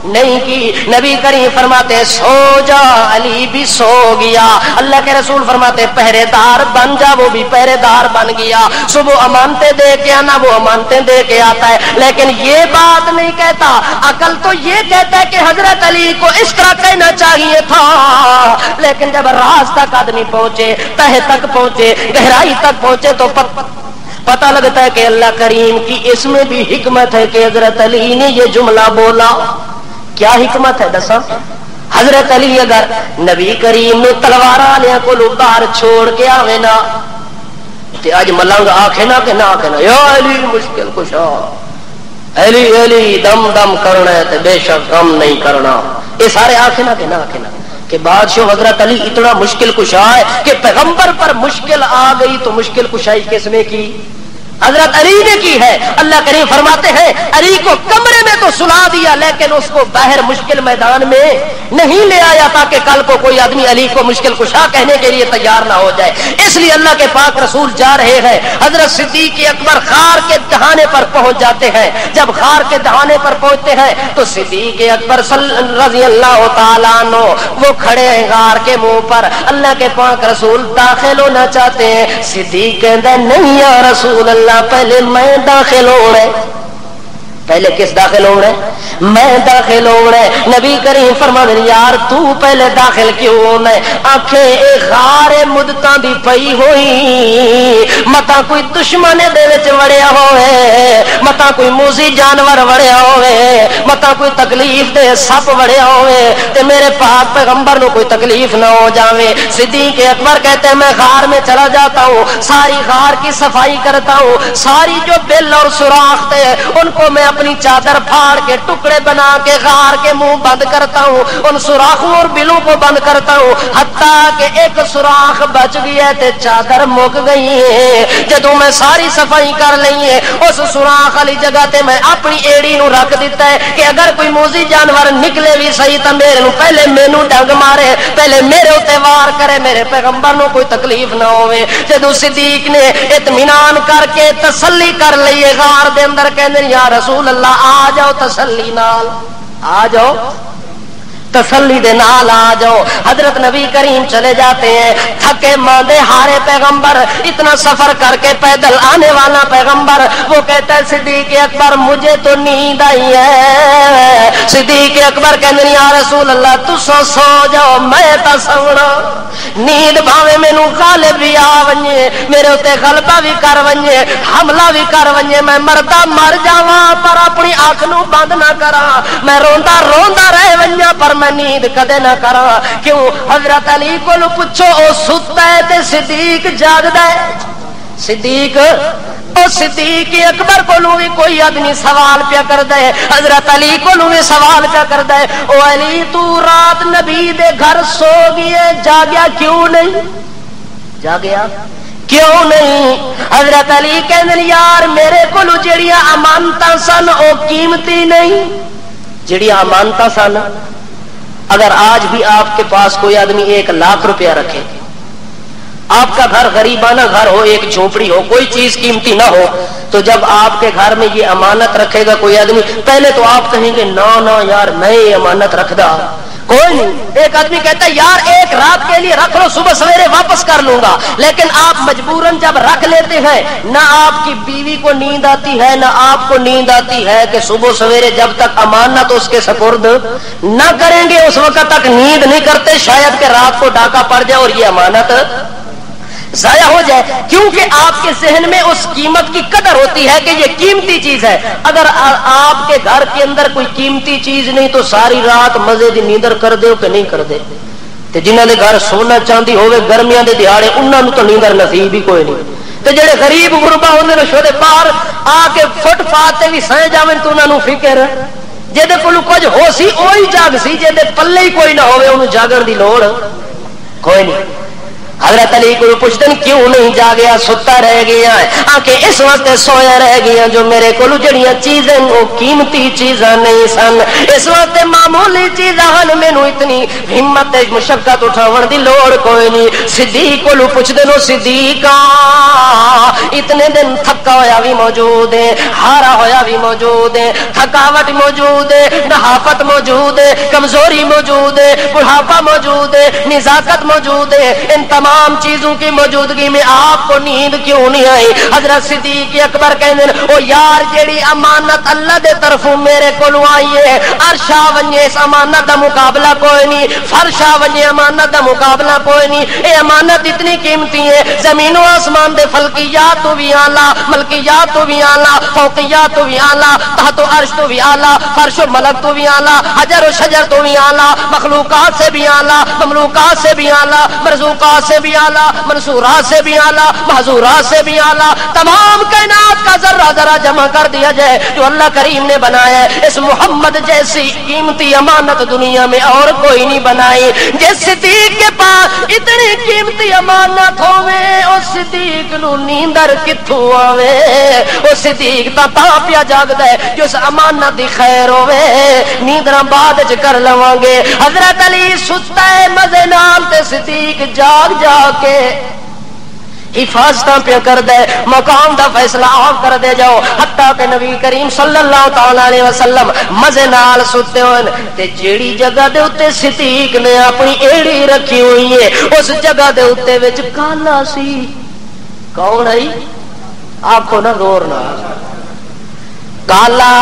Speaker 1: نہیں کی، نبی کریم فرماتے سو جا، علی بھی سو گیا۔ اللہ کے رسول فرماتے پہرے دار بن جا، وہ بھی پہرے دار بن گیا۔ صبح امانتیں دے کے آنا، وہ امانتیں دے کے آتا ہے، لیکن یہ بات نہیں کہتا۔ عقل تو یہ کہتا ہے کہ حضرت علی کو اس طرح کہنا چاہیے تھا، لیکن جب راز تک آدمی پہنچے، تہ تک پہنچے، گہرائی تک پہنچے تو پتہ لگتا ہے کہ اللہ کریم کی اس میں بھی حکمت ہے کہ حضرت علی نے یہ جملہ بولا۔ کیا حکمت ہے دسا؟ حضرت علی اگر نبی کریم نے تلوار والے کو باہر چھوڑ کے آوے نا تے اج ملنگ آکھے نا کہ نہ آکھے نا یا علی مشکل کشا، علی علی دم دم کرنا ہے تو بے شک غم نہیں کرنا. یہ سارے آخے نہ کہ نہ آخے نہ کہ بادشاہ حضرت علی اتنا مشکل کشا ہے کہ پیغمبر پر مشکل آ گئی تو مشکل کشائی کس نے کی؟ حضرت علی نے کی ہے. اللہ کریم فرماتے ہیں علی کو کمرے میں تو سلا دیا لیکن اس کو باہر مشکل میدان میں نہیں لے آیا تاکہ کل کو کوئی آدمی علی کو مشکل کشا کہنے کے لیے تیار نہ ہو جائے. اس لیے اللہ کے پاک رسول جا رہے ہیں. حضرت صدیق اکبر غار کے دہانے پر پہنچ جاتے ہیں. جب غار کے دہانے پر پہنچتے ہیں تو صدیق اکبر رضی اللہ تعالیٰ عنہ وہ کھڑے ہیں غار کے منہ پر. اللہ کے پاک رسول داخل ہونا چاہتے ہیں. صدیق کہتا نہیں یا رسول اللہ پہلے میں داخل ہو رہے. پہلے کس داخل ہو رہے؟ میں داخل ہو رہے. نبی کریم فرماتے ہیں یار تو پہلے داخل کیوں ہونا ہے؟ آنکھیں اے غار مدتاں دی پئی ہوئی متا کوئی دشمن دے وچ وڑیا ہوئے, متا کوئی موذی جانور وڑیا ہوئے, متا کوئی تکلیف دے سپ وڑیا ہوئے تے میرے پاک پیغمبر نو کوئی تکلیف نہ ہو جاوے. صدیق اکبر کہتے ہیں میں غار میں چلا جاتا ہوں, ساری غار کی صفائی کرتا ہوں, ساری جو بل اور سوراخ تھے ان کو میں اپنی چادر پھاڑ کے ٹکڑے بنا کے غار کے منہ بند کرتا ہوں, ان سوراخوں اور بلوں کو بند کرتا ہوں حتیٰ کہ ایک سوراخ بچ گیا تے چادر مک گئی ہے. جدوں میں ساری صفائی کر لئی ہے اس سوراخ والی جگہ تے میں اپنی ایڑی نو رکھ دیتا ہے کہ اگر کوئی موذی جانور نکلے بھی صحیح تو میرے نو پہلے مینوں ڈنگ مارے, پہلے میرے اوتے وار کرے, میرے پیغمبر نو کوئی تکلیف نہ ہوے. جدوں صدیق نے اطمینان کر کے تسلی کر لئی غار دے اندر کہندے یا رسول اللہ آ جاؤ تسلی نال, آ جاؤ تسلی دے نال آ جاؤ. حضرت نبی کریم چلے جاتے ہیں تھکے ماندے ہارے پیغمبر, اتنا سفر کر کے پیدل آنے والا پیغمبر. وہ کہتا ہے صدیق اکبر مجھے تو نیند آئی ہے. صدیق اکبر کہتے ہیں یا رسول اللہ تساں سو جاؤ میں تا سونا. نیند بھاوے مینوں غالب بھی آ ونجے, میرے اوتے غلبہ بھی کر ونجے, حملہ بھی کر ونجے, میں مردا مر جاواں پر اپنی اکھ نو بند نہ کراں, میں روندا روندا رہ ونجاں پر میں نیند کدے نہ کراں. کیوں؟ حضرت علی کولو پوچھو او ستا ہے تے صدیق جاگدا ہے. صدیق او صدیق اکبر کولو بھی کوئی آدمی سوال پیا کردا ہے, حضرت علی کولو بھی سوال پیا کردا ہے او علی تو رات نبی دے گھر سو گئے جاگیا کیوں نہیں؟ جاگیا کیوں نہیں؟ حضرت علی کہندے یار میرے کولو جڑیاں امانتاں سن او قیمتی نہیں. جڑیاں امانتاں سن اگر آج بھی آپ کے پاس کوئی آدمی 1,00,000 روپیہ رکھے, آپ کا گھر غریبانہ گھر ہو, ایک جھونپڑی ہو, کوئی چیز قیمتی نہ ہو, تو جب آپ کے گھر میں یہ امانت رکھے گا کوئی آدمی, پہلے تو آپ کہیں گے نا نا یار میں یہ امانت رکھدا کوئی نہیں. ایک آدمی کہتا ہے یار ایک رات کے لیے رکھ لو صبح سویرے واپس کر لوں گا, لیکن آپ مجبوراً جب رکھ لیتے ہیں نہ آپ کی بیوی کو نیند آتی ہے نہ آپ کو نیند آتی ہے کہ صبح سویرے جب تک امانت اس کے سپرد نہ کریں گے اس وقت تک نیند نہیں کرتے, شاید کہ رات کو ڈاکہ پڑ جائے اور یہ امانت ضائع ہو جائے. کیونکہ آپ کے ذہن میں اس قیمت کی قدر ہوتی ہے کہ یہ قیمتی چیز ہے. اگر آپ کے گھر کے اندر کوئی قیمتی چیز نہیں تو ساری رات مزے دی نیندر کر دے کہ نہیں کر دے. تے جنہاں دے گھر سونا چاندی ہوے گرمیاں دے دیہاڑے انہاں نوں تو نیندر نصیب ہی کوئی نہیں. تے جڑے غریب غربا ہوندے نے شودے باہر آ کے فٹ پات تے وی سہ جاویں تو انہاں نوں فکر جے کول کچھ ہو سی اوہی جاگ سی, جے پلے ہی کوئی نہ ہوے اونوں جاگن دی لوڑ کوئی نہیں. حضرت علی کو پوچھتے ہیں کیوں نہیں جاگیا, ستا رہ گیا ہے؟ آنکھیں اس وقت سویا رہ گیا جو میرے کو جڑیاں چیزیں وہ قیمتی چیزاں نہیں سن, اس وقت معمولی چیزاں ہن مینوں اتنی ہمت مشقت اٹھاون دی لوڑ کوئی نہیں. صدیق کو پوچھتے نو صدیقا اتنے دن تھکا ہویا بھی موجود ہے, ہارا ہویا بھی موجود ہے, تھکاوٹ موجود ہے, نحافت موجود ہے, کمزوری موجود ہے, بڑھاپا موجود ہے, نزاکت موجود ہے, ان تمام چیزوں کی موجودگی میں آپ کو نیند کیوں نہیں آئی؟ حضرت صدیق اکبر کہندے او یار جیڑی امانت اللہ دے طرفوں میرے کولوں آئی ہے عرش آ ونجے اس امانت دا مقابلہ کوئی نہیں, فرش آ ونجے امانت دا مقابلہ کوئی نہیں. اے امانت اتنی قیمتی ہے زمین و آسمان دے فلکیات تو بھی اعلیٰ, ملکیات تو بھی اعلیٰ, فوقیات تو بھی اعلیٰ, تحت و عرش تو بھی اعلیٰ, فرش و ملک تو بھی اعلیٰ, حجر و شجر تو بھی اعلیٰ, مخلوقات سے بھی اعلیٰ, مملوکات سے بھی اعلیٰ, مرزوقات سے بھی اعلیٰ، منصورات سے بھی اعلیٰ، محظورات سے بھی اعلیٰ، تمام کائنات کا ذرہ ذرہ جمع کر دیا جائے جو اللہ کریم نے بنایا ہے، اس محمد جیسی قیمتی امانت دنیا میں اور کوئی نہیں بنائی۔ جس صدیق کے پاس اتنی قیمتی امانت ہوے، اس صدیق نو نیندر کتھوں آوے؟ اس صدیق تا پیا جاگدا ہے جو اس امانت دی خیر ہوے، نیندراں بعد وچ کر لواں گے۔ حضرت علی ستا ہے مزے نال تے صدیق جاگ جا کے حفاظت پہ کر دے، مقام دا فیصلہ آپ کر دے جاؤ، حتیٰ کہ نبی کریم صلی اللہ تعالی علیہ وسلم مزے نال ستے ہوئے تے جیڑی جگہ دے اتے صدیق نے اپنی ایڑی رکھی ہوئی ہے اس جگہ دے اتے وچ کالا سی۔ کون ہے؟ آنکھوں نہ زور نہ، کالا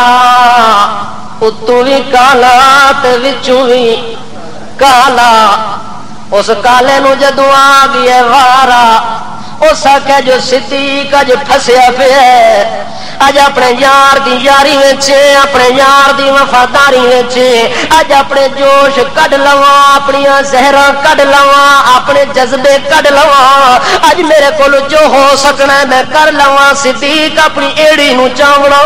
Speaker 1: اتوں بھی کالا تے وچوں بھی کالا۔ اس کالے نو جدوں آ گیا وارا، اس آخیا جو صدیق اج پھسیا پیا ہے، اج اپنے یار دی یاری وچ، اپنے یار دی وفاداری وچ، اج اپنے جوش کڈ لواں، اپنی زہراں کڈ لواں، اپنے جذبے کڈ لواں، اج میرے کول جو ہو سکنا ہے میں کر لواں۔ صدیق اپنی ایڑی نو چاوڑا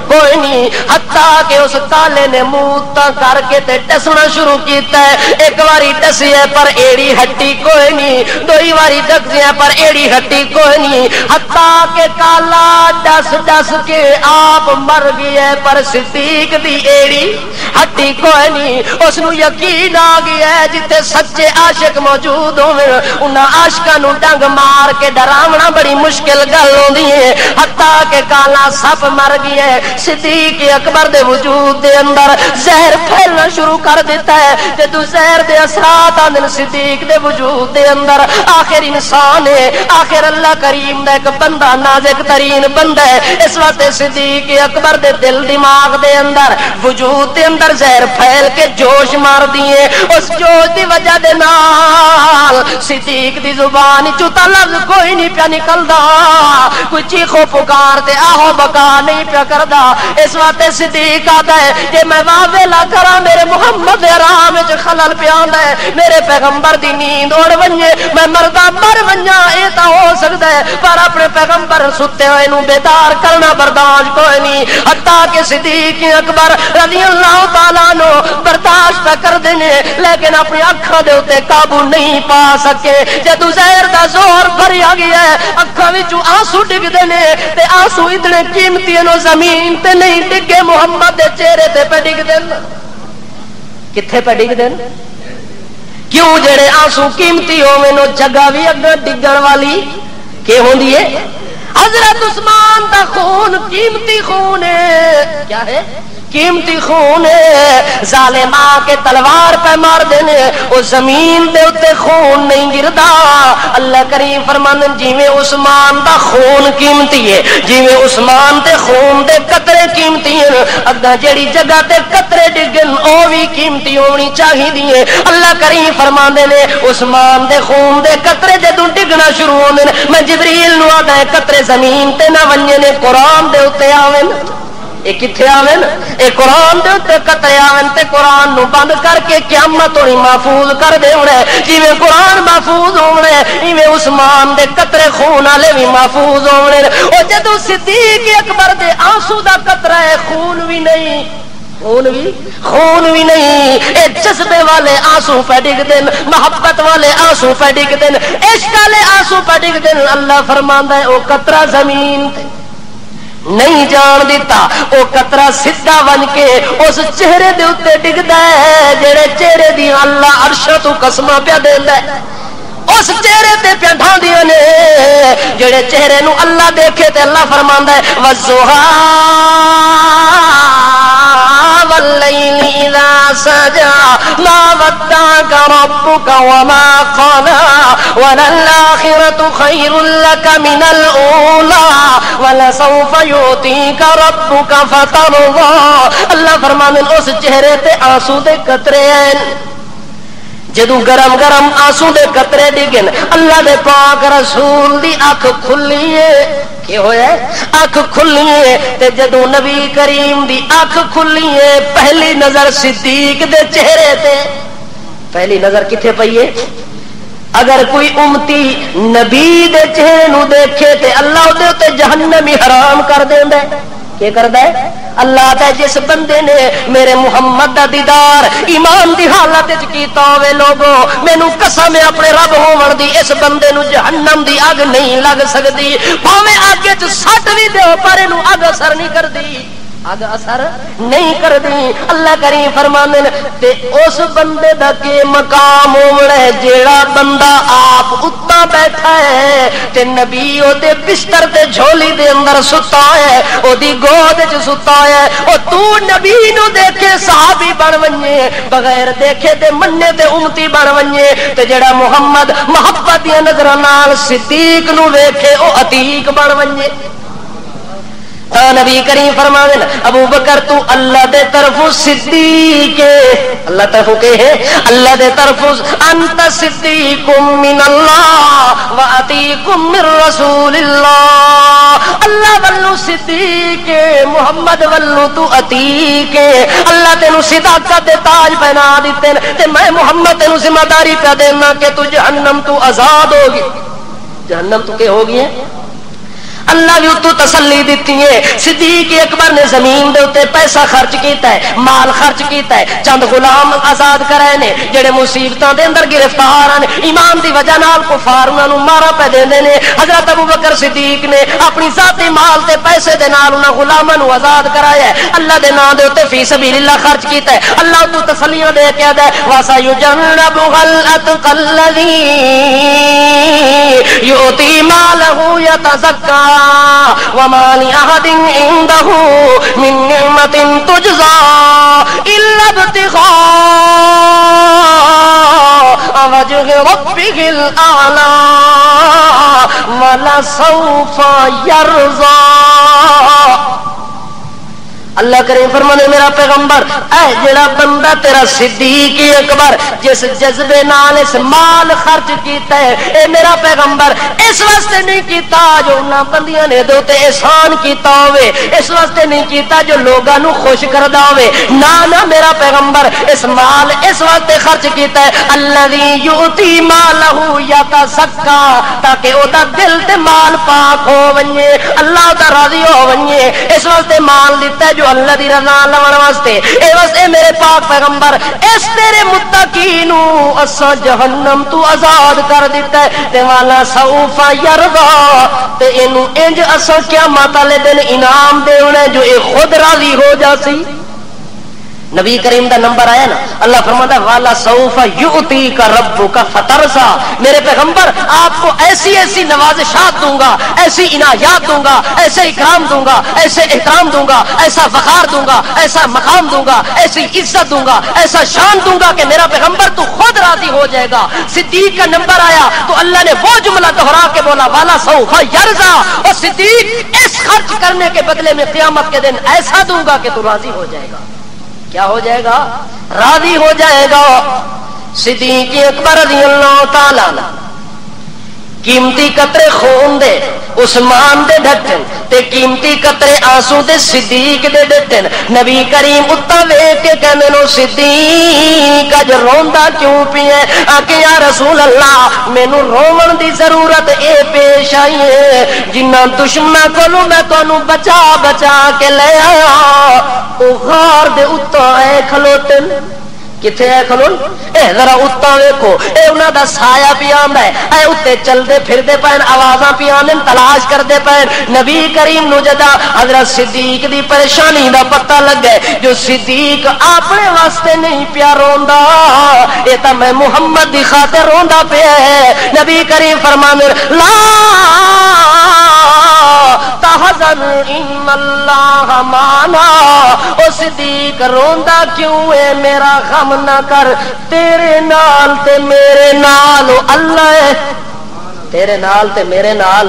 Speaker 1: کوئی نہیں، حتیٰ کہ اس کالے نے منہ تا کر کے تے ٹسنا شروع کیتا ہے۔ ایک واری ٹسی ہے پر ایڑی ہٹی کوئی نہیں، دوئی واری ٹسی ہے پر ایڑی ہٹی کوئی نہیں، حتیٰ کہ کالا ڈس ڈس کہ آپ مر گیا پر صدیق دی ایڑی ہٹی کوئی نہیں۔ اس نو یقین آ گیا ہے جتے سچے عاشق موجود ہوئے انہاں عاشقاں نو ڈنگ مار کے ڈراونا بڑی مشکل گل ہوندی ہے۔ حتیٰ کہ کالا سپ مر گیا ہے، صدیق اکبر دے وجود دے اندر زہر پھیلنا شروع کر دیتا ہے، جدو زہر دے اثرات آندن صدیق دے وجود دے اندر۔ آخر انسان ہے، آخر اللہ کریم دا ایک بندہ نازک ترین بندہ ہے، اس وقت صدیق اکبر دے دل دماغ دے اندر وجود دے اندر زہر پھیل کے جوش مار دیے۔ اس جوش دی وجہ دے نال صدیق دی زبان چوتا لفظ کوئی نہیں پیا نکلدا، کوئی چیخو پکار تے آہو بکا نہیں پیا کردا۔ اس وقت صدیق آتا ہے کہ میں واویلا کراں میرے محمد آرام وچ خلل پیا ہوندا ہے، میرے پیغمبر دی نیند اڑ ونجے، میں مردا مر ونجاں، اے تا ہو سکدا ہے پر اپنے پیغمبر ستے ہوئے نو بیدار کرنا برداشت کوئی نہیں۔ حتیٰ کہ صدیق اکبر رضی اللہ تعالیٰ عنہ برداشت کر دینے لیکن اپنی اکھاں دے اوتے قابو نہیں پا سکے۔ جدوں زہر دا زور بھریا گیا ہے، اکھاں وچوں آنسو ڈگدے نے تے آنسو اتنے قیمتی نو زمین تے نہیں ڈگے، محمد دے چہرے تے پہ ڈگدے۔ کتھے پہ ڈگدے؟ کیوں؟ جڑے آنسو قیمتی ہوئے نو جگہ بھی اگے ڈگن والی کہ ہوندی ہے۔ حضرت عثمان دا خون قیمتی خون ہے، کیا ہے؟ قیمتی خون ہے، ظالم آ کے تلوار پہ مار دینے وہ زمین دے اتے خون نہیں گردا۔ اللہ کریم فرماندن جیویں عثمان دا خون قیمتی ہے، جیویں عثمان دے خون دے قطرے قیمتی ہیں، اگا جیڑی جگہ تے قطرے ڈگن او بھی قیمتی ہونی چاہیے۔ اللہ کریم فرماندے نے عثمان دے خون دے قطرے جدوں ڈگنا شروع ہوندے میں جبریل نو آدا ہے قطرے زمین تے نہ ونجے نے قرآن دے اتے آویں۔ اے کتھے آویں؟ اے قرآن دے اتے قطرے آویں تے قرآن نو بند کر کے قیامت ہوئی محفوظ کر دے ہونے۔ جیویں قرآن محفوظ ہونے ایویں عثمان دے قطرے خون والے بھی محفوظ ہونے۔ او جدوں صدیق اکبر دے آنسو دا قطرہ ہے خون بھی نہیں، خون بھی نہیں، اے جذبے والے آنسو پہ ڈگ دین، محبت والے آنسو پہ ڈگ دین، عشق والے آنسو پہ ڈگ دین۔ اللہ فرماندا ہے او قطرہ زمین تے نہیں جان دیتا، او قطرہ سیدھا بن کے اس چہرے دے اوتے ڈگدا ہے جڑے چہرے دی اللہ عرش تو قسماں پیا دیندا ہے، اس چہرے تے پیا ڈھاندیاں نے جڑے چہرے نو اللہ دیکھے تے اللہ فرماندا ہے وَالضُّحَىٰ وَاللَّيْلِ إِذَا سَجَىٰ مَا وَدَّعَكَ رَبُّكَ وَمَا قَلَىٰ وَلَلْآخِرَةُ خَيْرٌ لَّكَ مِنَ الْأُولَىٰ وَلَسَوْفَ يُعْطِيكَ رَبُّكَ فَتَرْضَىٰ۔ اللہ فرماندے اس چہرے تے آنسو دے قطرے ہیں، جدوں گرم گرم آنسو دے قطرے ڈگن اللہ دے پاک رسول دی اکھ کھلی ہے، کی ہویا ہے؟ اکھ کھلی ہے تے جدوں نبی کریم دی اکھ کھلی ہے پہلی نظر صدیق دے چہرے تے، پہلی نظر کتھے پئی ہے؟ اگر کوئی امتی نبی دے چہرے نو دیکھے تے اللہ دے تے جہنم ہی حرام کر دیندا ہے. کیا کردا ہے؟ اللہ تے جس بندے نے میرے محمد دا دیدار ایمان دی حالت وچ کیتا ہوے لوگوں مینوں قسم ہے اپنے رب ہون دی اس بندے نو جہنم دی اگ نہیں لگ سکدی. بھاویں اگ وچ سٹ وی دیو پر اینو اگ اثر نہیں کردی. اگ اثر نہیں کردی. اللہ کریم فرماندے نے تے اس بندے دا کے مقام ہونا ہے جیڑا بندہ آپ اتا بیٹھا ہے تے نبی او دے بستر تے جھولی دے اندر ستا ہے او دی گود وچ ستا ہے. او تو نبی نو دیکھے صحابی بن ونجے بغیر دیکھے تے مننے تے امتی بن ونجے تے جیڑا محمد محبت دی نظراں نال صدیق نو ویکھے او عتیق بن ونجے. نبی کریم فرماوے ابو بکر تو اللہ دے طرف صدیق اللہ طرف کے ہے اللہ دے طرف انت صدیق من اللہ و عتیق من رسول اللہ. اللہ ولو صدیق محمد ولو تو عتیق. اللہ تینو صداقت دے تاج پہنا دیتے تے میں محمد تینو ذمہ داری پہ دینا کہ تو جہنم تو آزاد ہوگی. جہنم تو کیا ہوگی ہے اللہ بھی تو تسلی دیتی ہے. صدیق اکبر نے زمین دے اوتے پیسہ خرچ کیتا ہے مال خرچ کیتا ہے چند غلام آزاد کرائے نے جڑے مصیبتاں دے اندر گرفتار ہیں ایمان دی وجہ نال کفار انہاں نوں مارا پے دیندے نے. حضرت ابوبکر صدیق نے اپنی ذاتی مال تے پیسے دے نال انہاں غلاماں نوں آزاد کرایا ہے. اللہ دے نام دے اوتے فی سبیل اللہ خرچ کیتا ہے. اللہ تو تسلیاں دے کے آدا ہے وَسَيُجَنَّبُهَا الْأَتْقَى الَّذِي يُؤْتِي مَالَهُ يَتَزَكَّىٰ وما لأحد عنده من نعمة تجزى إلا ابتغاء وجه ربه الأعلى ولسوف يرضى. اللہ کریم فرمانے میرا پیغمبر اے جڑا بندہ تیرا صدیق اکبر جس جذبے نال اس مال خرچ کیتا ہے اے میرا پیغمبر اس واسطے نہیں کیتا جو انہاں بندیاں نے دے تے احسان کیتا ہوئے اس واسطے نہیں کیتا جو لوگاں نو خوش کردا ہوئے نا نا میرا پیغمبر اس مال اس واسطے خرچ کیتا ہے الذی یؤتی مالہ یتزکا تاکہ او دا دل تے مال پاک ہو ونجے اللہ دا راضی ہو ونجے اس واسطے مال دیتا ہے جو اللہ دی رضا لون واسطے. اے واسطے میرے پاک پیغمبر اس تیرے متقین اساں جہنم تو آزاد کر دیتا ہے تے والا سوف یرضا تے اینو انج اساں قیامت والے دن انعام دیونا جو اے خود راضی ہو جاسی. نبی کریم دا نمبر آیا نا اللہ فرماتا والا سوف یؤتیک ربک فترضا. میرے پیغمبر آپ کو ایسی ایسی نوازشات دوں گا ایسی عنایات دوں گا ایسے اکرام دوں گا ایسے احترام دوں گا ایسا وقار دوں گا ایسا مقام دوں گا ایسی عزت دوں گا ایسا شان دوں گا کہ میرا پیغمبر تو خود راضی ہو جائے گا. صدیق کا نمبر آیا تو اللہ نے وہ جملہ دہرا کے بولا والا سوف یرضا. اور صدیق اس خرچ کرنے کے بدلے میں قیامت کے دن ایسا دوں گا کہ تو راضی ہو جائے گا. کیا ہو جائے گا؟ راضی ہو جائے گا. صدیق اکبر رضی اللہ تعالی عنہ قیمتی قطرے خون دے عثمان دے ڈٹن تے قیمتی قطرے آنسو دے صدیق دے ڈٹن. نبی کریم اتا ویکھ کے کہندے نو صدیق اج روندا کیوں پیا؟ آکے یا رسول اللہ مینوں رون دی ضرورت اے پیش آئی ہے جنہ دشمن کولوں میں تانوں بچا بچا کے لے آیا او غار دے اتا اے کھلوٹن. کتنے ہے کھلون اے ذرا اتا ویکھو اے انہاں دا سایہ پیاندا ہے اے اتے چلدے پھردے پین آوازاں پیاندن تلاش کردے پین. نبی کریم نو جدا حضرت صدیق دی پریشانی دا پتہ لگ گئے جو صدیق اپنے واسطے نہیں پیا روندا اے تا میں محمد دی خاطر روندا پیا ہے. نبی کریم فرماندے لا تحزن ان اللہ معنا. او صدیق روندا کیوں ہے میرا غم نہ کر تیرے نال تے میرے نال اللہ ہے تیرے نال تے میرے نال.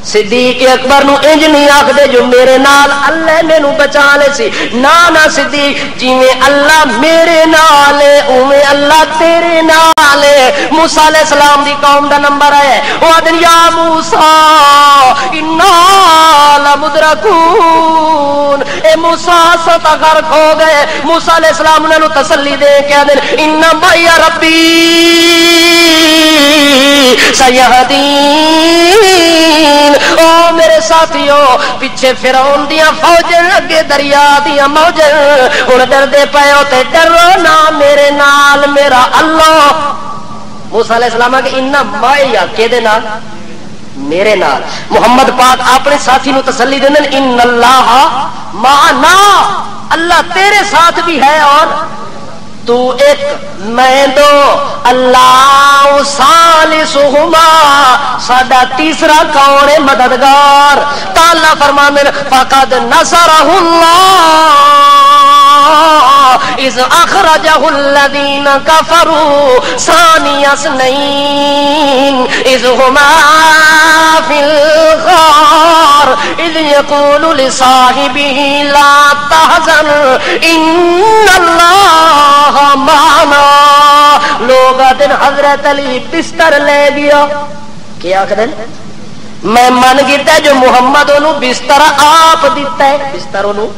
Speaker 1: صدیق اکبر نو انج نہیں آکھدے جو میرے نال اللہ مینوں بچا لے سی نا نا صدیق جویں اللہ میرے نال ہے اوویں اللہ تیرے نال ہے. موسیٰ علیہ السلام دی قوم دا نمبر ہے او آدن یا موسیٰ انا لمدرکون. اے موسیٰ ستا غرق ہو گئے. موسیٰ علیہ السلام انہاں نو تسلی دے کے آدن ان معی ربی سیہدین۔ او میرے ساتھیو پیچھے فرعون دیاں فوجاں اگے دریا دیاں موجاں، ہن ڈردے پئے ہو تے ڈرو نہ میرے نال میرا اللہ۔ موسیٰ علیہ السلام کہ اِنَّ مَعِیَ کِہدے نال؟ میرے نال۔ محمد پاک اپنے ساتھی نو تسلی دیندے ان اللہ معنا، اللہ تیرے ساتھ بھی ہے اور تو ایک میں دو، اللہ ثالثہما، ساڈا تیسرا کون ہے مددگار؟ تعالیٰ فرماندے فقد نصرہ اللہ اذ اخرجہ الذین کفروا ثانی اثنین اذ ہما فی الغار اذ یقول لصاحبہ لا تحزن ان اللہ معنا۔ لوگ دن حضرت علی بستر لے گیا، کیا کہتے میں من گیا جو محمد انہوں بستر آپ دیتا ہے، بستر انہوں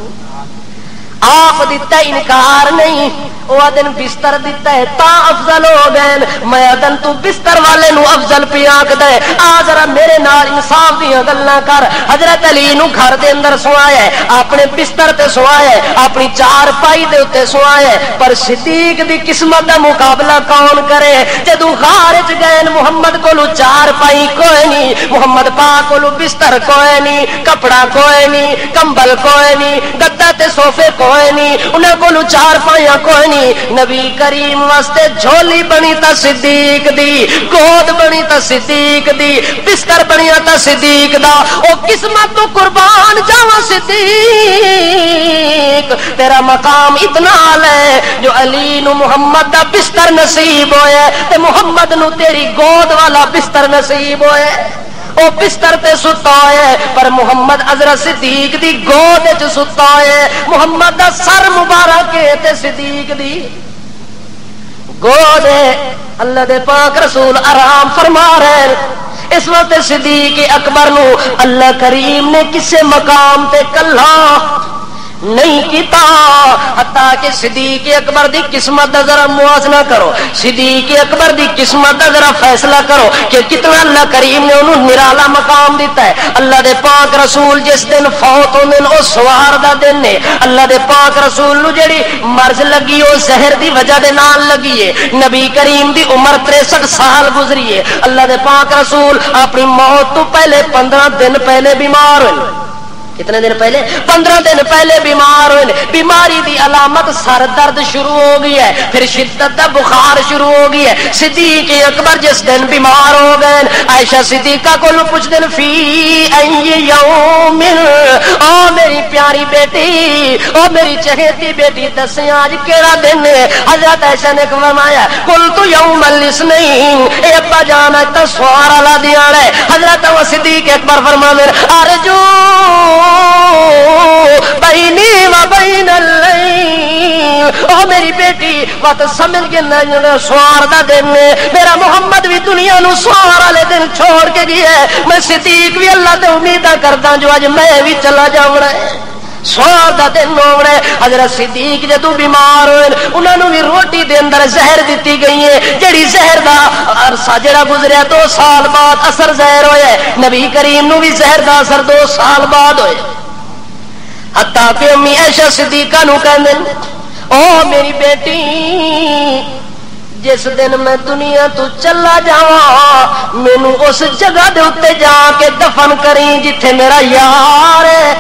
Speaker 1: آپ دیتا ہے، انکار نہیں، وہ دن بستر دیتا ہے تا افضل ہو گئے، میں دن تو بستر والے نو افضل پیاک دے۔ آ ذرا میرے نال انصاف دیاں گلاں کر۔ حضرت علی نو گھر دے اندر سوایا ہے، اپنے بستر تے سوایا ہے، اپنی چار پائی دے اتے سوایا ہے، پر صدیق دی قسمت دا مقابلہ کون کرے؟ جدوں غار وچ گئے محمد کولو چار پائی کوئی نہیں، محمد پاک کولو بستر کوئی نہیں، کپڑا کوئی نہیں، کمبل کوئی نہیں، گدا تے صوفے کوئی نہیں، انہاں کولو چار پائیاں کوئی نہیں۔ نبی کریم واسطے جھولی بنی تا صدیق دی، گود بنی تا صدیق دی، بستر بنیا تا صدیق دا۔ او قسمت تو قربان جاواں صدیق، تیرا مقام اتنا ہے جو علی نو محمد دا بستر نصیب ہویا تے محمد نو تیری گود والا بستر نصیب ہویا۔ او بستر تے ستا ہے پر محمد حضرت صدیق دی گود وچ ستا ہے، محمد دا سر مبارک تے صدیق دی گود ہے۔ اللہ دے پاک رسول آرام فرما رہے ہیں۔ اس وقت صدیق اکبر نو اللہ کریم نے کسے مقام تے کلا نہیں کیتا، حتیٰ کہ صدیق اکبر دی قسمت دا ذرا موازنہ کرو، صدیق اکبر دی قسمت دا ذرا فیصلہ کرو کہ کتنا اللہ کریم نے انہوں نرالا مقام دیتا ہے۔ اللہ دے پاک رسول جس دن فوت ہوندے او سوار دا دن نے، اللہ دے پاک رسول نو جڑی مرض لگی او زہر دی وجہ دے نال لگی ہے، نبی کریم دی عمر 63 سال گزری ہے۔ اللہ دے پاک رسول اپنی موت تو پہلے 15 دن پہلے بیمار ہوئے۔ کتنے دن پہلے؟ 15 دن پہلے بیمار ہوئے۔ بیماری دی علامت سر درد شروع ہو گئی ہے، پھر شدت دا بخار شروع ہو گئی ہے۔ صدیق اکبر جس دن بیمار ہو گئے، عائشہ صدیقہ کو پوچھ دن فی ای یوم، او میری پیاری بیٹی، او میری چہیتی بیٹی دسیں آج کیڑا دن ہے؟ حضرت عائشہ نے فرمایا قلت یوم الاثنین، اے ابا جان اج تا سوار والا دیاڑ ہے۔ حضرت صدیق اکبر فرمانے ارجو بینی و بین اللیل، او میری بیٹی وقت سمجھ کے نہ سوار دا دن ہے، میرا محمد بھی دنیا نو سوار والے دن چھوڑ کے گیا ہے، میں صدیق بھی اللہ تے امیدہ کرتا جو اج میں بھی چلا جاؤں رہا ہے، سوار دا دن ہونا ہے۔ حضرت صدیق جدو بیمار ہوئے انہوں نے بھی روٹی دے اندر زہر دیتی گئی ہے، جڑی زہر دا عرصہ جڑا گزریا 2 سال بعد اثر زہر ہوئے، نبی کریم نو بھی زہر دا اثر 2 سال بعد ہوئے۔ حتیٰ کہ امی عائشہ صدیقہ نو کہندے او میری بیٹی جس دن میں دنیا تو چلا جاواں مینوں اس جگہ دے اوتے جا کے دفن کریں جتھے میرا یار ہے۔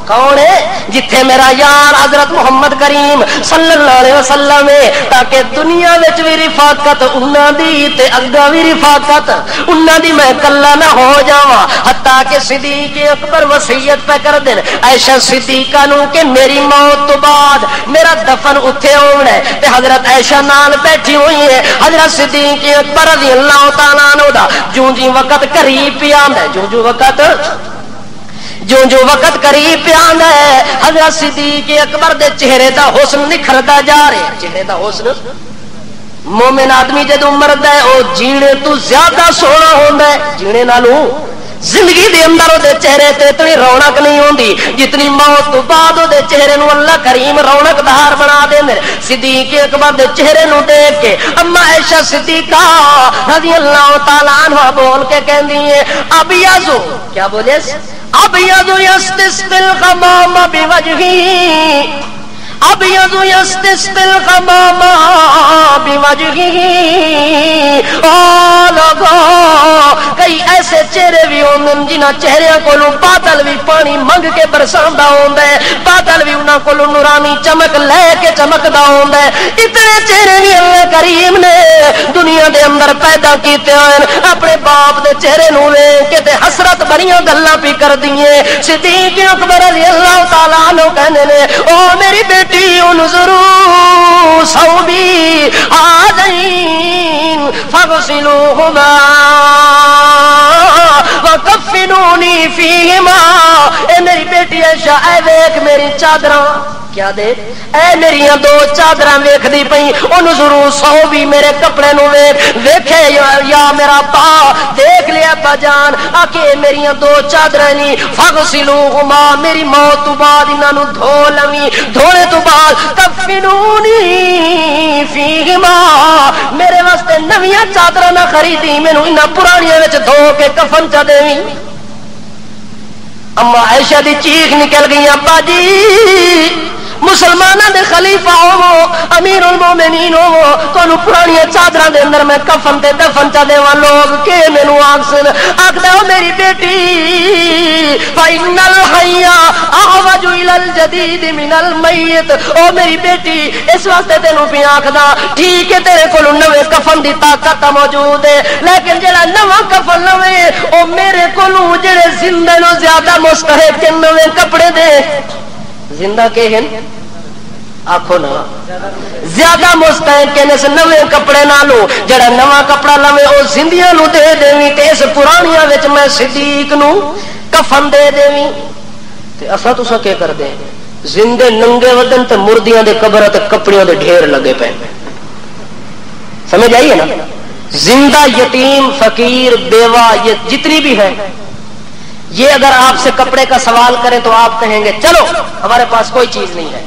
Speaker 1: کون ہے؟ جتھے میرا یار حضرت محمد کریم صلی اللہ علیہ وسلم ہے، تاکہ دنیا وچ بھی رفاقت انہاں دی تے اگاں بھی رفاقت انہاں دی میں کلا نہ ہو جاواں۔ حتیٰ کہ صدیق اکبر وصیت پہ کر دین عائشہ صدیقہ نو کہ میری موت تو بعد میرا دفن اتھے ہونا ہے، تے حضرت عائشہ نال بیٹھی ہوئی ہے۔ حضرت صدیق اکبر رضی اللہ تعالیٰ عنہ دا جوں جی وقت قریب پیا ہے، جو وقت قریب پہ آندا ہے، حضرت صدیق اکبر دے چہرے دا حسن نکھردا جا رہا ہے۔ چہرے دا حسن، مومن آدمی جدوں مردا ہے او جینے تو زیادہ سونا ہوندا ہے، جینے نالوں زندگی دے اندر دے چہرے تے اتنی رونق نہیں ہوندی جتنی موت تو بعد دے چہرے نو اللہ کریم رونق دار بنا دے۔ صدیق اکبر دے چہرے نو دیکھ کے اما عائشہ صدیقہ رضی اللہ تعالی عنہ بول کے کہندی ہے ابیض، کیا بولے؟ ابیض یستسقی الغمام بوجہی، ابیض یستسقی الغمام بوجہی۔ کئی ایسے چہرے بھی ہوندے جنہاں چہریاں کولوں بادل بھی پانی منگ کے برساندا ہوندا ہے، بادل بھی انہاں کولوں نورانی چمک لے کے چمکدا ہوندا ہے۔ اتنے چہرے بھی اللہ کریم نے دنیا دے اندر پیدا کیتے ہوئے اپنے باپ دے چہرے نو ویکھ کے تے حسرت بھریاں گلاں پی کر دیے۔ صدیق اکبر رضی اللہ تعالی عنہ کہندے نے او میری بیٹی انظروا ثوبی هذین فاغسلوهما وکفنونی فیہما۔ اے میری بیٹی عائشہ اے ویکھ میری چادراں، کیا دے اے میری دو چادراں ویکھ دی پئی، انظروا ثوبی میرے کپڑے نو ویکھ، ویکھے یا میرا پا دیکھ لیا ابا جان آکے میری دو چادراں نی فاغسلوهما میری موت تو بعد انہاں نو دھو لویں، دھونے تو بعد کفنونی فیہما میرے واسطے نویاں چادراں نہ خریدی، مینوں انہاں پرانیاں وچ دھو کے کفن چا دیویں۔ اما عائشہ دی چیخ نکل گئی ابا جی مسلمانوں دے خلیفہ ہو امیر المومنین ہو تانوں پرانی چادراں دے اندر میں کفن تے دفن چا دیواں لوگ کہ مینوں آکھن آکھدا او میری بیٹی فإن الحي أحوج إلى الجديد من الميت۔ او میری بیٹی اس واسطے تینوں پی آکھدا ٹھیک ہے تیرے کول نویں کفن دی طاقت موجود ہے لیکن جڑا نواں کفن لوے او میرے کولوں جڑے زندہ نو زیادہ مستحق نویں کپڑے دے زندہ کے ہیں آخو نا زیادہ مستحق کے نس نوے کپڑے نہ لو جڑا نواں کپڑا لوے او زندیاں نو دے دیویں تے اس پرانیاں وچ میں صدیق نو کفن دے دیویں۔ تے اساں تساں کی کر دے زندے ننگے ودن تے مردیاں دے قبر تے کپڑیاں دے ڈھیر لگے پے، سمجھ آئی ہے نا؟ زندہ یتیم فقیر بیوہ یہ جتنی بھی ہے یہ اگر آپ سے کپڑے کا سوال کریں تو آپ کہیں گے چلو ہمارے پاس کوئی چیز نہیں ہے،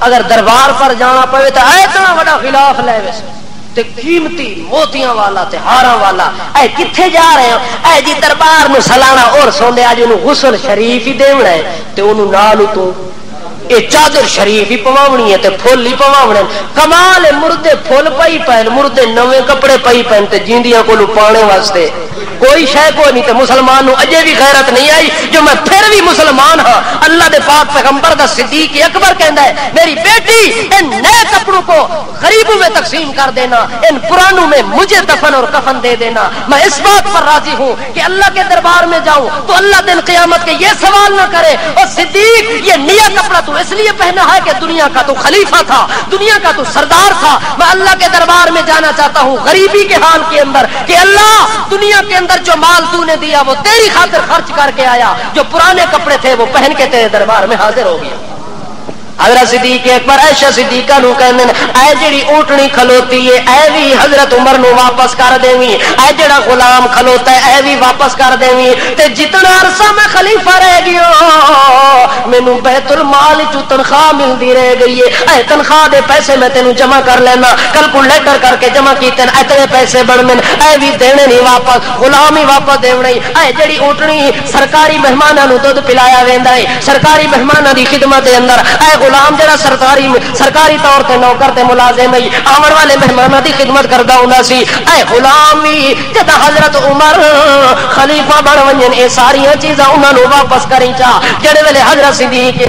Speaker 1: اگر دربار پر جانا پڑے تو اتنا بڑا غلاف لے ویسے تے قیمتی موتیاں والا تے ہاراں والا اے کتھے جا رہے ہو؟ اے جی دربار نو سلانا اور سوندے اج نو غسل شریف ہی دیونا ہے تے اونوں نال تو اے چادر شریف ہی پواونی ہے تے پھول ہی پواونے۔ کمال مردے پھول پئی پین مردے نویں کپڑے پئی پین تے جیندیاں کولو پانے واسطے کوئی شے کوئی نہیں تے مسلمان نو اجے بھی غیرت نہیں آئی جو میں پھر بھی مسلمان ہاں۔ اللہ دے پاک پیغمبر دا صدیق اکبر کہندا ہے میری بیٹی ان نئے کپڑوں کو غریبوں میں تقسیم کر دینا، ان پرانوں میں مجھے دفن اور کفن دے دینا۔ میں اس بات پر راضی ہوں کہ اللہ کے دربار میں جاؤں تو اللہ دن قیامت کے یہ سوال نہ کرے اور صدیق یہ نیا کپڑا تو اس لیے پہنا ہے کہ دنیا کا تو خلیفہ تھا، دنیا کا تو سردار تھا۔ میں اللہ کے دربار میں جانا چاہتا ہوں غریبی کے حال کے اندر کہ اللہ دنیا کے اندر جو مال تو نے دیا وہ تیری خاطر خرچ کر کے آیا، جو پرانے کپڑے تھے وہ پہن کے تیرے دربار میں حاضر ہو گیا۔ حضرت صدیق اکبر عائشہ صدیقہ نو کہندے اے جڑی اونٹنی کھلوتی ہے اے بھی حضرت عمر نو واپس کر دیویں، اے جڑا غلام کھلوتا ہے اے بھی واپس کر دیویں تے جتنا عرصہ میں خلیفہ رہ گیا مینوں بیت المال چوں تنخواہ ملدی رہ گئی ہے، اے تنخواہ دے پیسے میں تینوں جمع کر لینا، کیلکولیٹر کر کے جمع کیتے اتنے پیسے بڑھن اے بھی دینے نہیں واپس، غلام ہی واپس دیونا ہی۔ اے جڑی اونٹنی سرکاری مہماناں نو دودھ پلایا ویندا ہے، سرکاری مہماناں دی خدمت دے اندر اے غلام جڑا سرکاری طور تے نوکر تے ملازم ہے آون والے مہماناں دی خدمت کردا ہوندا سی، اے غلام بھی جدا حضرت عمر خلیفہ بن ونجن اے ساری چیزاں انہاں نو واپس کریں چا جڑے ویلے حضرت صدیق